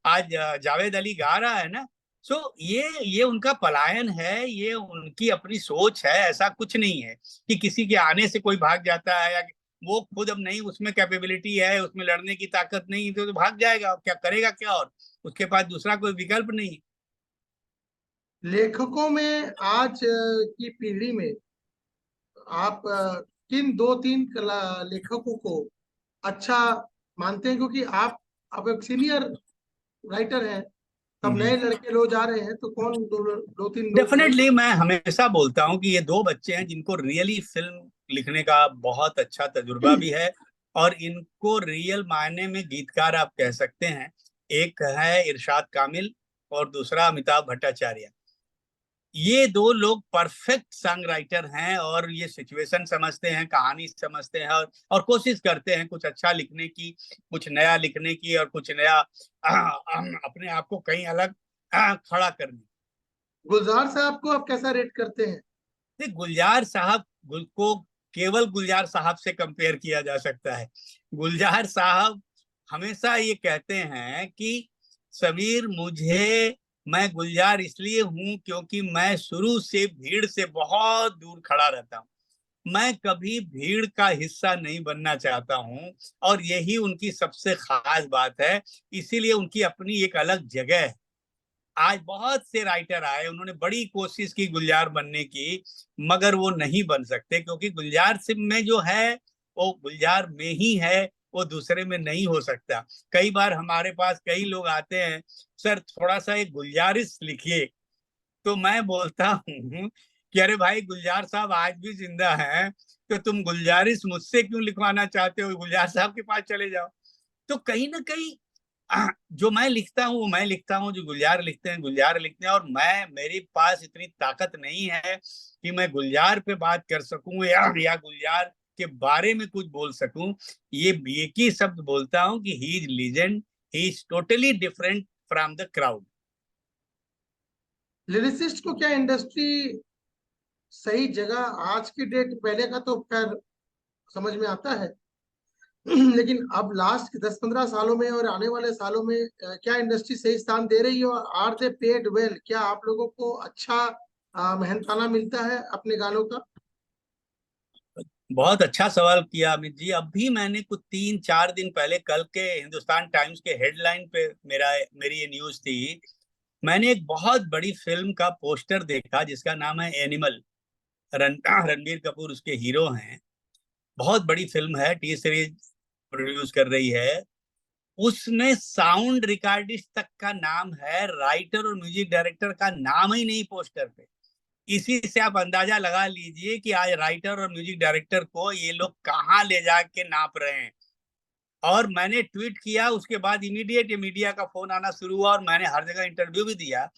आज जावेद अली गा रहा है ना। सो ये उनका पलायन है, ये उनकी अपनी सोच है, ऐसा कुछ नहीं है कि किसी के आने से कोई भाग जाता है, या वो खुद अब नहीं, उसमें कैपेबिलिटी है, उसमें लड़ने की ताकत नहीं, तो भाग जाएगा, क्या करेगा क्या, और उसके पास दूसरा कोई विकल्प नहीं। लेखकों में आज की पीढ़ी में आप किन दो तीन कला लेखकों को अच्छा मानते हैं? क्योंकि आप एक सीनियर राइटर हैं, तब नए लड़के लोग जा रहे हैं, तो कौन दो तीन लोग हैं डेफिनेटली जो? मैं हमेशा बोलता हूँ कि ये दो बच्चे हैं जिनको रियली फिल्म लिखने का बहुत अच्छा तजुर्बा भी है, और इनको रियल मायने में गीतकार आप कह सकते हैं। एक है इरशाद कामिल और दूसरा अमिताभ भट्टाचार्य। ये दो लोग परफेक्ट सॉन्ग राइटर हैं, और ये सिचुएशन समझते हैं, कहानी समझते हैं, और कोशिश करते हैं कुछ अच्छा लिखने की, कुछ नया लिखने की, और कुछ नया अपने आप को कहीं अलग खड़ा करने। गुलजार साहब को आप कैसा रेट करते हैं? गुलजार साहब, को केवल गुलजार साहब से कंपेयर किया जा सकता है। गुलजार साहब हमेशा ये कहते हैं कि समीर, मुझे, मैं गुलजार इसलिए हूं क्योंकि मैं शुरू से भीड़ से बहुत दूर खड़ा रहता हूं। मैं कभी भीड़ का हिस्सा नहीं बनना चाहता हूं, और यही उनकी सबसे खास बात है। इसीलिए उनकी अपनी एक अलग जगह है। आज बहुत से राइटर आए, उन्होंने बड़ी कोशिश की गुलजार बनने की, मगर वो नहीं बन सकते, क्योंकि गुलजार सिंह में जो है वो गुलजार में ही है, वो दूसरे में नहीं हो सकता। कई बार हमारे पास कई लोग आते हैं, सर थोड़ा सा एक गुलजारिश लिखिए। तो मैं बोलता हूँ कि अरे भाई, गुलजार साहब आज भी जिंदा हैं, तो तुम गुलजारिश मुझसे क्यों लिखवाना चाहते हो? गुलजार साहब के पास चले जाओ। तो कहीं ना कहीं जो मैं लिखता हूँ वो मैं लिखता हूँ, जो गुलजार लिखते हैं गुलजार लिखते हैं। और मेरे पास इतनी ताकत नहीं है कि मैं गुलजार पे बात कर सकूं, या गुलजार के बारे में कुछ बोल सकूं। ये एक ही शब्द बोलता हूँ कि he is legend, he is totally different from the crowd. Lyricist को क्या इंडस्ट्री सही जगह, आज की डेट, पहले का तो खैर समझ में आता है, लेकिन अब लास्ट के 10-15 सालों में और आने वाले सालों में क्या इंडस्ट्री सही स्थान दे रही है? और आर दे पेड वेल? क्या आप लोगों को अच्छा मेहनताना मिलता है अपने गानों का? बहुत अच्छा सवाल किया अमित जी। अभी मैंने कुछ 3-4 दिन पहले, कल के हिंदुस्तान टाइम्स के हेडलाइन पे मेरी ये न्यूज थी। मैंने एक बहुत बड़ी फिल्म का पोस्टर देखा जिसका नाम है एनिमल। रणबीर कपूर उसके हीरो हैं। बहुत बड़ी फिल्म है, टी सीरीज प्रोड्यूस कर रही है। उसमें साउंड रिकॉर्डिस्ट तक का नाम है, राइटर और म्यूजिक डायरेक्टर का नाम ही नहीं पोस्टर पे। इसी से आप अंदाजा लगा लीजिए कि आज राइटर और म्यूजिक डायरेक्टर को ये लोग कहाँ ले जाके नाप रहे हैं। और मैंने ट्वीट किया, उसके बाद इमीडिएट मीडिया का फोन आना शुरू हुआ, और मैंने हर जगह इंटरव्यू भी दिया।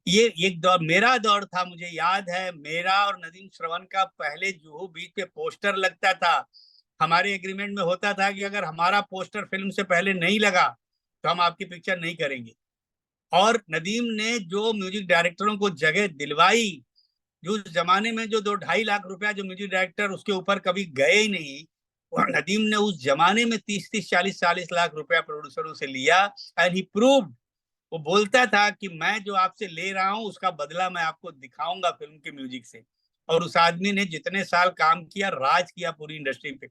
ये एक दौर, मेरा दौर था, मुझे याद है, मेरा और नदीम श्रवण का पहले जुहू बीच पे पोस्टर लगता था। हमारे एग्रीमेंट में होता था कि अगर हमारा पोस्टर फिल्म से पहले नहीं लगा तो हम आपकी पिक्चर नहीं करेंगे। और नदीम ने जो म्यूजिक डायरेक्टरों को जगह दिलवाई, जो उस जमाने में जो 2-2.5 लाख रुपया जो म्यूजिक डायरेक्टर उसके ऊपर कभी गए ही नहीं, और नदीम ने उस जमाने में 30-30, 40-40 लाख रुपया प्रोड्यूसरों से लिया। And he proved. वो बोलता था कि मैं जो आपसे ले रहा हूं उसका बदला मैं आपको दिखाऊंगा फिल्म के म्यूजिक से। और उस आदमी ने जितने साल काम किया, राज किया पूरी इंडस्ट्री पे।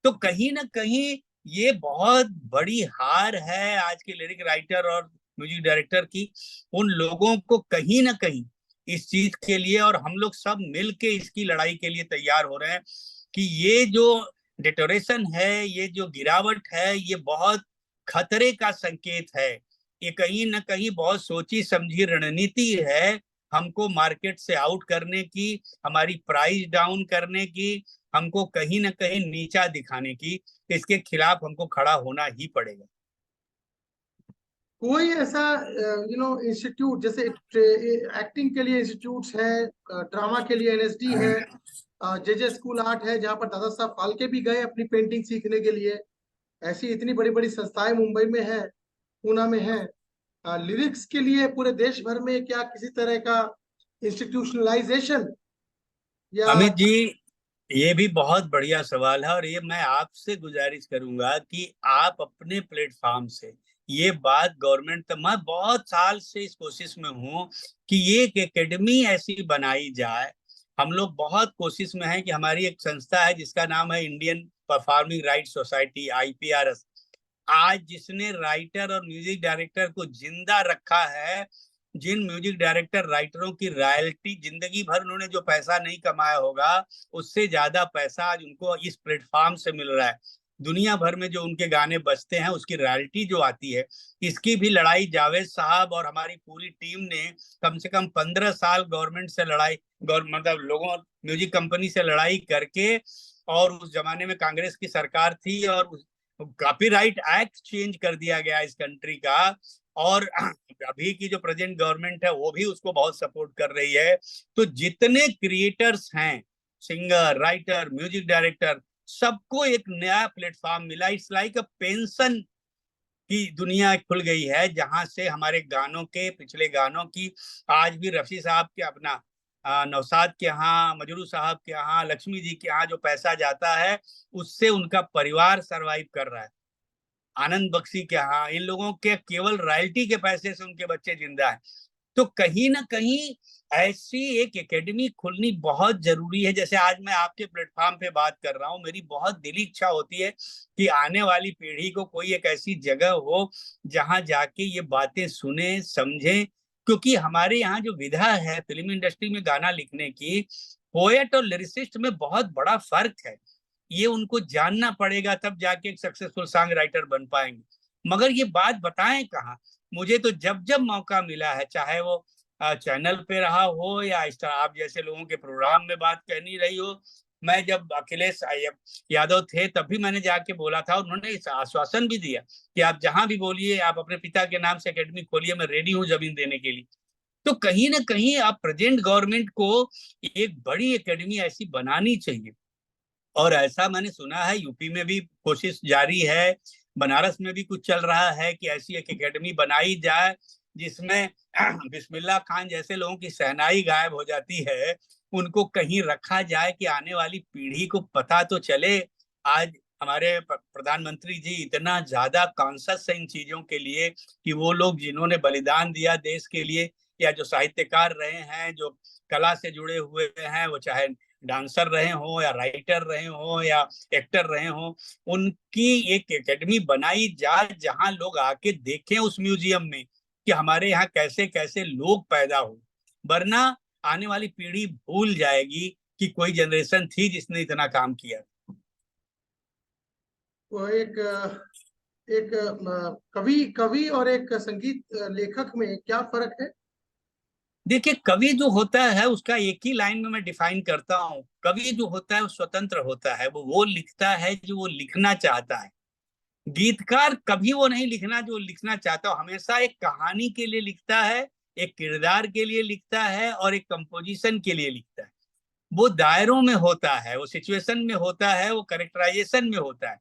तो कहीं ना कहीं ये बहुत बड़ी हार है आज के लिरिक राइटर और म्यूजिक डायरेक्टर की। उन लोगों को कहीं ना कहीं इस चीज के लिए, और हम लोग सब मिल के इसकी लड़ाई के लिए तैयार हो रहे हैं, कि ये जो डिटोरेशन है, ये जो गिरावट है, ये बहुत खतरे का संकेत है। ये कहीं ना कहीं बहुत सोची समझी रणनीति है, हमको मार्केट से आउट करने की, हमारी प्राइस डाउन करने की, हमको कहीं ना कहीं नीचा दिखाने की। इसके खिलाफ हमको खड़ा होना ही पड़ेगा। कोई ऐसा इंस्टीट्यूट, जैसे एक्टिंग के लिए इंस्टीट्यूट्स है, ड्रामा के लिए एनएसडी है, जे स्कूल आर्ट है, जहाँ पर दादा साहब फाल्के भी गए अपनी पेंटिंग सीखने के लिए, ऐसी इतनी बड़ी बड़ी संस्थाएं मुंबई में है, पूना में है। लिरिक्स के लिए पूरे देश भर में क्या किसी तरह का इंस्टीट्यूशनलाइजेशन या? अमित जी, ये भी बहुत बढ़िया सवाल है, और ये मैं आपसे गुजारिश करूंगा कि आप अपने प्लेटफॉर्म से ये बात गवर्नमेंट तक, मैं बहुत साल से इस कोशिश में हूँ कि ये एक एकेडमी ऐसी बनाई जाए। हम लोग बहुत कोशिश में हैं कि हमारी एक संस्था है जिसका नाम है Indian performing rights society, IPRS। आज जिसने राइटर और म्यूजिक डायरेक्टर को जिंदा रखा है, जिन म्यूजिक डायरेक्टर राइटरों की रॉयल्टी, जिंदगी भर उन्होंने जो पैसा नहीं कमाया होगा उससे ज्यादा पैसा आज उनको इस प्लेटफॉर्म से मिल रहा है। दुनिया भर में जो उनके गाने बजते हैं उसकी रॉयल्टी जो आती है, इसकी भी लड़ाई जावेद साहब और हमारी पूरी टीम ने कम से कम 15 साल गवर्नमेंट से लड़ाई, मतलब लोगों, म्यूजिक कंपनी से लड़ाई करके, और उस जमाने में कांग्रेस की सरकार थी, और कॉपीराइट एक्ट चेंज कर दिया गया इस कंट्री का। और अभी की जो प्रेजेंट गवर्नमेंट है वो भी उसको बहुत सपोर्ट कर रही है। तो जितने क्रिएटर्स हैं, सिंगर, राइटर, म्यूजिक डायरेक्टर, सबको एक नया प्लेटफॉर्म मिला। इट्स लाइक अ पेंशन की दुनिया खुल गई है, जहां से हमारे गानों के, पिछले गानों की, आज भी रफी साहब के अपना, नौशाद के यहाँ, मजरू साहब के यहाँ, लक्ष्मी जी के यहाँ जो पैसा जाता है उससे उनका परिवार सरवाइव कर रहा है। आनंद बख्शी के यहाँ, इन लोगों के केवल रॉयल्टी के पैसे से उनके बच्चे जिंदा हैं। तो कहीं ना कहीं ऐसी एक एकेडमी खुलनी बहुत जरूरी है। जैसे आज मैं आपके प्लेटफॉर्म पे बात कर रहा हूँ, मेरी बहुत दिली इच्छा होती है कि आने वाली पीढ़ी को कोई एक ऐसी जगह हो जहां जाके ये बातें सुने, समझे। क्योंकि हमारे यहाँ जो विधा है फिल्म इंडस्ट्री में गाना लिखने की, पोएट और लिरिसिस्ट में बहुत बड़ा फर्क है। ये उनको जानना पड़ेगा, तब जाके एक सक्सेसफुल सॉन्ग राइटर बन पाएंगे। मगर ये बात बताएं कहाँ? मुझे तो जब जब मौका मिला है, चाहे वो चैनल पे रहा हो या इस तरह आप जैसे लोगों के प्रोग्राम में बात करनी रही हो, मैं जब अखिलेश यादव थे तब भी मैंने जाके बोला था, उन्होंने इस आश्वासन भी दिया कि आप जहां भी बोलिए, आप अपने पिता के नाम से एकेडमी खोलिए, मैं रेडी हूँ जमीन देने के लिए। तो कहीं ना कहीं आप प्रेजेंट गवर्नमेंट को एक बड़ी एकेडमी ऐसी बनानी चाहिए। और ऐसा मैंने सुना है यूपी में भी कोशिश जारी है, बनारस में भी कुछ चल रहा है कि ऐसी एक एकेडमी बनाई जाए जिसमें बिस्मिल्लाह खान जैसे लोगों की शहनाई गायब हो जाती है, उनको कहीं रखा जाए कि आने वाली पीढ़ी को पता तो चले। आज हमारे प्रधानमंत्री जी इतना ज्यादा कॉन्शियस है इन चीजों के लिए कि वो लोग जिन्होंने बलिदान दिया देश के लिए, या जो साहित्यकार रहे हैं, जो कला से जुड़े हुए हैं, वो चाहे डांसर रहे हो या राइटर रहे हो या एक्टर रहे हो, उनकी एक एकेडमी बनाई जाए जहां लोग आके देखें उस म्यूजियम में कि हमारे यहाँ कैसे कैसे लोग पैदा हो। वरना आने वाली पीढ़ी भूल जाएगी कि कोई जनरेशन थी जिसने इतना काम किया। वो एक कवि कवि और एक संगीत लेखक में क्या फर्क है? देखिए, कवि जो होता है उसका एक ही लाइन में मैं डिफाइन करता हूँ। कवि जो होता है वो स्वतंत्र होता है, वो लिखता है जो वो लिखना चाहता है। गीतकार कभी वो नहीं लिखना जो लिखना चाहता हो, हमेशा एक कहानी के लिए लिखता है, एक किरदार के लिए लिखता है और एक कंपोजिशन के लिए लिखता है। वो दायरों में होता है, वो सिचुएशन में होता है, वो कैरेक्टराइजेशन में होता है।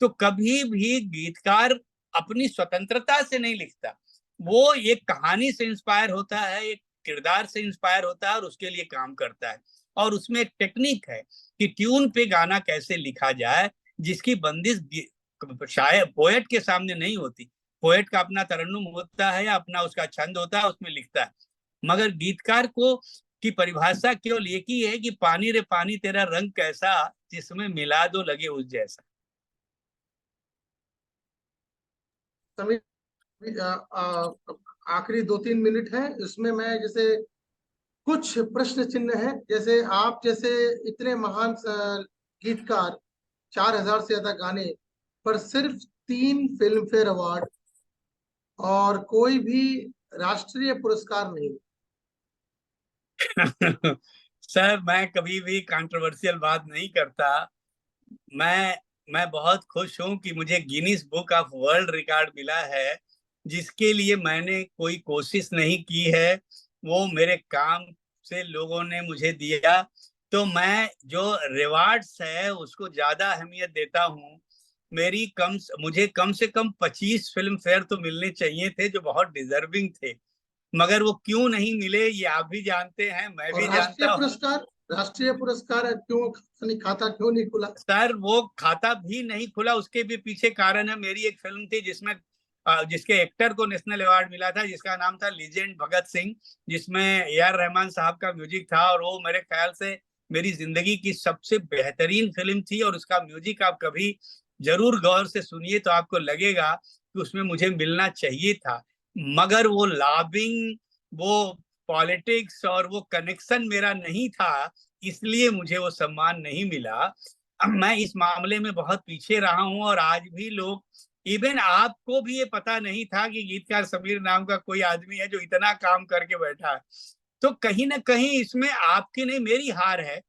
तो कभी भी गीतकार अपनी स्वतंत्रता से नहीं लिखता, वो एक कहानी से इंस्पायर होता है, एक किरदार से इंस्पायर होता है और उसके लिए काम करता है। और उसमें एक टेक्निक है कि ट्यून पे गाना कैसे लिखा जाए, जिसकी बंदिश शायद पोएट के सामने नहीं होती। पोएट का अपना तरन्नुम होता है या अपना उसका छंद होता है, उसमें लिखता है। मगर गीतकार को की परिभाषा केवल एक ही है कि पानी रे पानी तेरा रंग कैसा, जिसमें मिला दो लगे उस जैसा। समीर, आखिरी 2-3 मिनट है, इसमें मैं जैसे कुछ प्रश्न चिन्ह है। जैसे आप जैसे इतने महान गीतकार, 4,000 से ज्यादा गाने, पर सिर्फ 3 फिल्म फेयर अवार्ड और कोई भी राष्ट्रीय पुरस्कार नहीं। सर, मैं कभी भी कंट्रोवर्शियल बात नहीं करता। मैं मैं बहुत खुश हूं कि मुझे Guinness book of world record मिला है, जिसके लिए मैंने कोई कोशिश नहीं की है, वो मेरे काम से लोगों ने मुझे दिया। तो मैं जो रिवार्ड्स है उसको ज्यादा अहमियत देता हूँ। मुझे कम से कम 25 फिल्म फेयर तो मिलने चाहिए थे, जो बहुत डिजर्विंग थे। मगर वो क्यों नहीं मिले ये आप भी जानते हैं, मैं और भी जानता हूँ। राष्ट्रीय पुरस्कार क्यों नहीं, खाता क्यों नहीं खुला? सर, वो खाता भी नहीं खुला, उसके भी पीछे कारण है। मेरी एक फिल्म थी जिसमें जिसके एक्टर को नेशनल अवार्ड मिला था, जिसका नाम था लीजेंड भगत सिंह, जिसमें ए आर रहमान साहब का म्यूजिक था। और वो मेरे ख्याल से मेरी जिंदगी की सबसे बेहतरीन फिल्म थी। और उसका म्यूजिक आप कभी जरूर गौर से सुनिए तो आपको लगेगा कि उसमें मुझे मिलना चाहिए था। मगर वो लॉबिंग, वो पॉलिटिक्स और वो कनेक्शन मेरा नहीं था, इसलिए मुझे वो सम्मान नहीं मिला। अब मैं इस मामले में बहुत पीछे रहा हूं। और आज भी लोग, इवन आपको भी ये पता नहीं था कि गीतकार समीर नाम का कोई आदमी है जो इतना काम करके बैठा है। तो कहीं ना कहीं इसमें आपकी नहीं मेरी हार है।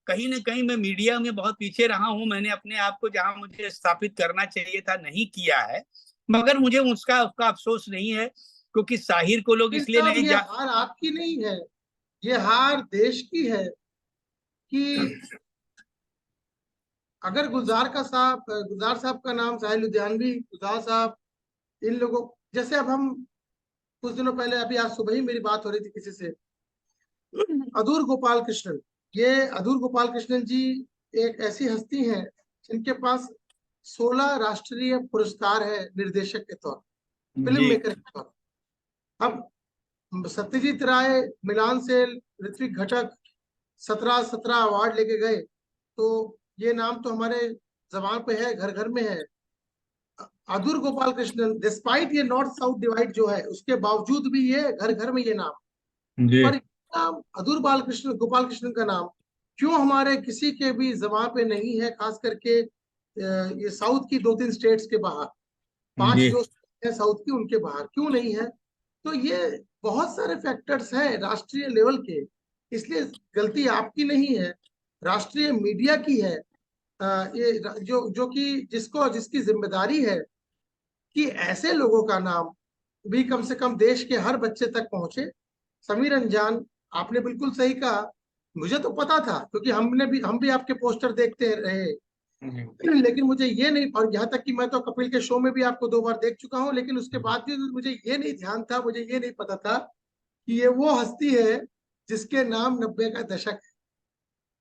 कहीं ना कहीं मैं मीडिया में बहुत पीछे रहा हूं, मैंने अपने आप को जहां मुझे स्थापित करना चाहिए था नहीं किया है। मगर मुझे उसका उसका अफसोस नहीं है, क्योंकि साहिर को लोग फिर इसलिए साहब, नहीं ये हार आपकी नहीं है, ये हार देश की है। कि अगर गुलजार साहब का नाम, साहिल लुधियानवी, गुलजार साहब, इन लोगों, जैसे अब हम कुछ दिनों पहले, अभी आज सुबह ही मेरी बात हो रही थी किसी से, अदूर गोपाल कृष्णन। ये अदूर गोपाल कृष्णन जी एक ऐसी हस्ती हैं जिनके पास 16 राष्ट्रीय पुरस्कार है निर्देशक के तौर, फिल्म जी। मेकर के तौर। अब सत्यजीत राय, मिलान सेन, ऋत्विक घटक 17 अवार्ड लेके गए, तो ये नाम तो हमारे जबान पे है, घर घर में है। अदूर गोपाल कृष्णन, डिस्पाइट ये नॉर्थ साउथ डिवाइड जो है उसके बावजूद भी ये घर घर में ये नाम, जी पर नाम अदूर बालकृष्ण गोपाल कृष्णन का नाम क्यों हमारे किसी के भी जबान पे नहीं है, खास करके ये साउथ की 2-3 स्टेट्स के बाहर, 5 जी जो है साउथ की उनके बाहर क्यों नहीं है? तो ये बहुत सारे फैक्टर्स हैं राष्ट्रीय लेवल के, इसलिए गलती आपकी नहीं है, राष्ट्रीय मीडिया की है। ये जो जो कि जिसको जिसकी जिम्मेदारी है कि ऐसे लोगों का नाम भी कम से कम देश के हर बच्चे तक पहुंचे। समीर अंजान, आपने बिल्कुल सही कहा, मुझे तो पता था क्योंकि हम भी आपके पोस्टर देखते रहे, लेकिन मुझे ये नहीं, और यहाँ तक कि मैं तो कपिल के शो में भी आपको 2 बार देख चुका हूँ, लेकिन उसके बाद भी मुझे ये नहीं ध्यान था, मुझे ये नहीं पता था कि ये वो हस्ती है जिसके नाम 90 का दशक,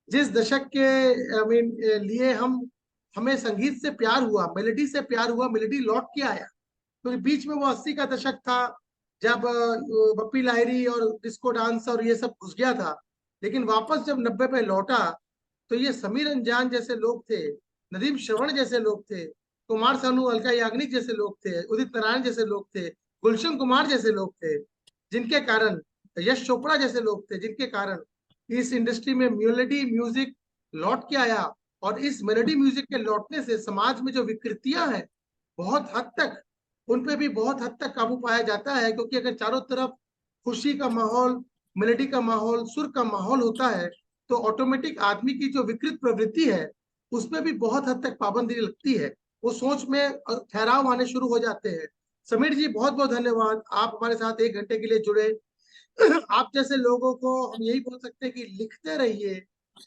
जिस दशक के आई मीन लिए हमें संगीत से प्यार हुआ, मेलोडी से प्यार हुआ, मेलोडी लौट के आया। तो बीच में वो 80 का दशक था जब बप्पी लाहिरी और डिस्को डांस और ये सब घुस गया था, लेकिन वापस जब 90 पे लौटा तो ये समीर अंजान जैसे लोग थे, नदीम श्रवण जैसे लोग थे, कुमार सानू, अलका याग्निक जैसे लोग थे, उदित नारायण जैसे लोग थे, गुलशन कुमार जैसे लोग थे, जिनके कारण, यश चोपड़ा जैसे लोग थे, जिनके कारण इस इंडस्ट्री में मेलोडी म्यूजिक लौट के आया। और इस मेलोडी म्यूजिक के लौटने से समाज में जो विकृतियां हैं बहुत हद तक, उन पे भी बहुत हद तक काबू पाया जाता है, क्योंकि अगर चारों तरफ खुशी का माहौल, मेलोडी का माहौल, सुर का माहौल होता है तो ऑटोमेटिक आदमी की जो विकृत प्रवृत्ति है उसमें भी बहुत हद तक पाबंदी लगती है, वो सोच में ठहराव आने शुरू हो जाते हैं। समीर जी बहुत बहुत धन्यवाद, आप हमारे साथ 1 घंटे के लिए जुड़े। आप जैसे लोगों को हम यही बोल सकते हैं कि लिखते रहिए,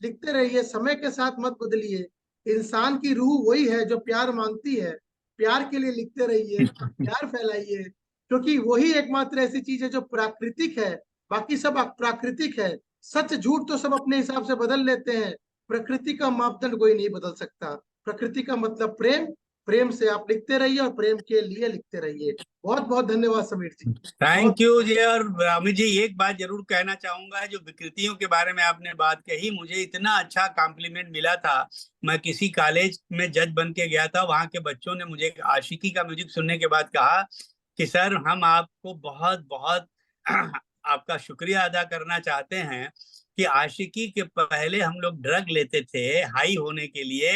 लिखते रहिए, समय के साथ मत बदलिए, इंसान की रूह वही है जो प्यार मांगती है, प्यार के लिए लिखते रहिए, प्यार फैलाइए, क्योंकि वही एकमात्र ऐसी चीज है जो प्राकृतिक है, बाकी सब अप्राकृतिक है। सच झूठ तो सब अपने हिसाब से बदल लेते हैं, प्रकृति का मापदंड कोई नहीं बदल सकता। प्रकृति का मतलब प्रेम, प्रेम से आप लिखते रहिए और प्रेम के लिए लिखते रहिए। बहुत बहुत धन्यवाद समीर जी। थैंक यू जी। और अमित जी, एक बात जरूर कहना चाहूंगा, जो विकृतियों के बारे में आपने बात कही, मुझे इतना अच्छा कॉम्प्लीमेंट मिला था। मैं किसी कॉलेज में जज बन के गया था, वहां के बच्चों ने मुझे आशिकी का म्यूजिक सुनने के बाद कहा कि सर हम आपको बहुत बहुत आपका शुक्रिया अदा करना चाहते हैं कि आशिकी के पहले हम लोग ड्रग लेते थे हाई होने के लिए,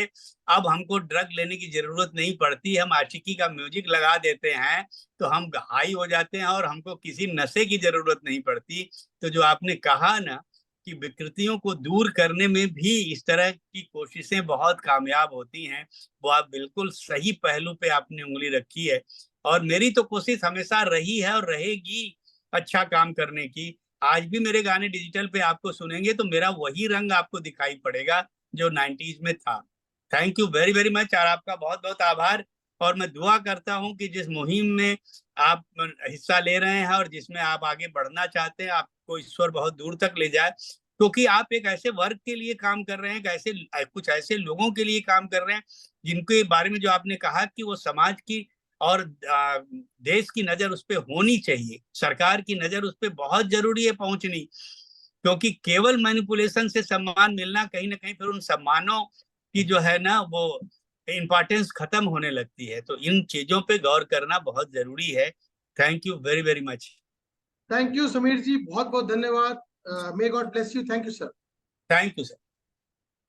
अब हमको ड्रग लेने की जरूरत नहीं पड़ती, हम आशिकी का म्यूजिक लगा देते हैं तो हम हाई हो जाते हैं और हमको किसी नशे की जरूरत नहीं पड़ती। तो जो आपने कहा ना कि विकृतियों को दूर करने में भी इस तरह की कोशिशें बहुत कामयाब होती हैं, वो आप बिल्कुल सही पहलू पे आपने उंगली रखी है। और मेरी तो कोशिश हमेशा रही है और रहेगी अच्छा काम करने की। आज भी मेरे गाने डिजिटल पे आपको सुनेंगे तो मेरा वही रंग आपको दिखाई पड़ेगा जो 90s में था। Thank you very very much, और आपका बहुत बहुत आभार। और मैं दुआ करता हूं कि जिस मुहिम में आप हिस्सा ले रहे हैं और जिसमें आप आगे बढ़ना चाहते हैं, आपको ईश्वर बहुत दूर तक ले जाए, क्योंकि आप एक ऐसे वर्ग के लिए काम कर रहे हैं, ऐसे कुछ ऐसे लोगों के लिए काम कर रहे हैं जिनके बारे में जो आपने कहा कि वो समाज की और देश की नजर उस पर होनी चाहिए, सरकार की नजर उस पर बहुत जरूरी है पहुंचनी, क्योंकि केवल मैनिपुलेशन से सम्मान मिलना कहीं ना कहीं फिर उन सम्मानों की जो है ना वो इम्पोर्टेंस खत्म होने लगती है। तो इन चीजों पे गौर करना बहुत जरूरी है। Thank you very very much. Thank you Sameer ji, बहुत बहुत धन्यवाद। May God bless you. Thank you sir. Thank you sir.